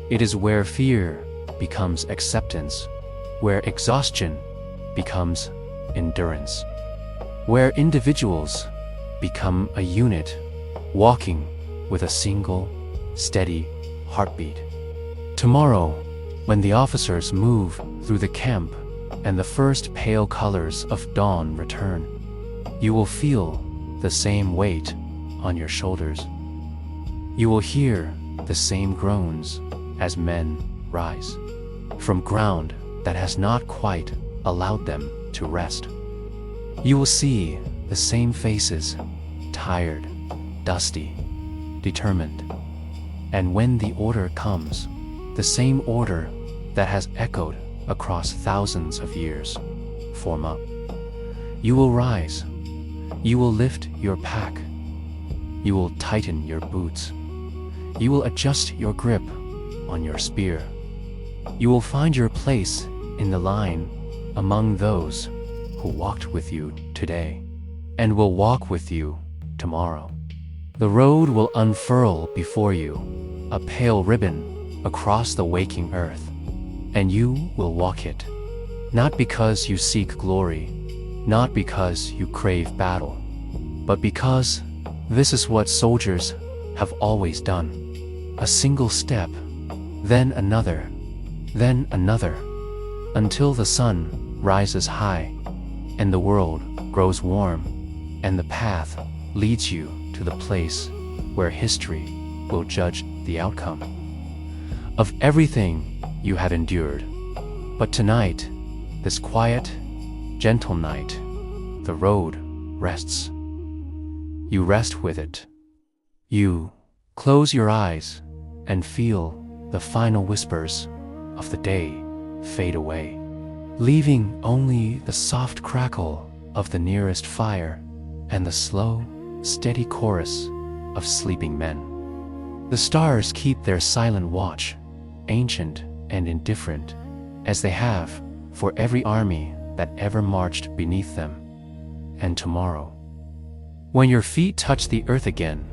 It is where fear becomes acceptance, where exhaustion becomes endurance, where individuals become a unit, walking with a single, steady heartbeat. Tomorrow, when the officers move through the camp and the first pale colors of dawn return, you will feel the same weight on your shoulders. You will hear the same groans as men rise from ground that has not quite allowed them to rest. You will see the same faces, tired, dusty, determined. And when the order comes, the same order that has echoed across thousands of years, form up. You will rise. You will lift your pack. You will tighten your boots. You will adjust your grip on your spear. You will find your place in the line among those who walked with you today and will walk with you tomorrow. The road will unfurl before you, a pale ribbon across the waking earth, and you will walk it, not because you seek glory, not because you crave battle, but because this is what soldiers have always done. A single step, then another, until the sun rises high, and the world grows warm, and the path leads you to the place where history will judge the outcome of everything you have endured. But tonight, this quiet, gentle night, the road rests. You rest with it. You close your eyes and feel the final whispers of the day fade away, leaving only the soft crackle of the nearest fire and the slow, steady chorus of sleeping men. The stars keep their silent watch, ancient and indifferent, as they have for every army that ever marched beneath them. And tomorrow, when your feet touch the earth again,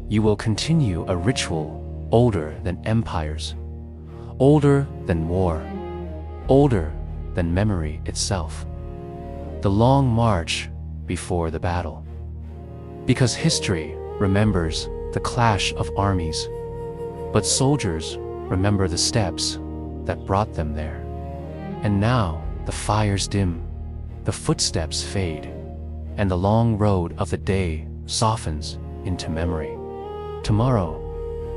you will continue a ritual older than empires, older than war, older than memory itself. The long march before the battle. Because history remembers the clash of armies, but soldiers remember the steps that brought them there. And now the fires dim, the footsteps fade, and the long road of the day softens into memory. Tomorrow,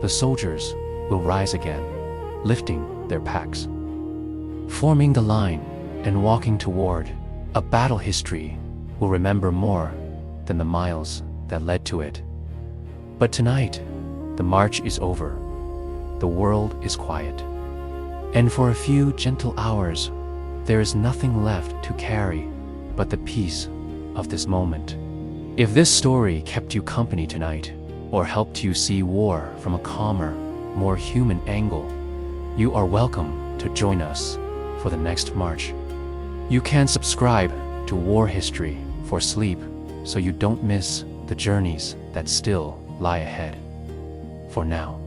the soldiers will rise again, lifting their packs, forming the line and walking toward a battle history will remember more than the miles that led to it. But tonight, the march is over. The world is quiet. And for a few gentle hours, there is nothing left to carry but the peace of this moment. If this story kept you company tonight, or helped you see war from a calmer, more human angle, you are welcome to join us for the next march. You can subscribe to War History for sleep so you don't miss the journeys that still lie ahead. For now,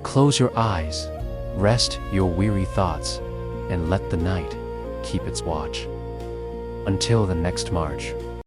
close your eyes, rest your weary thoughts, and let the night keep its watch. Until the next march.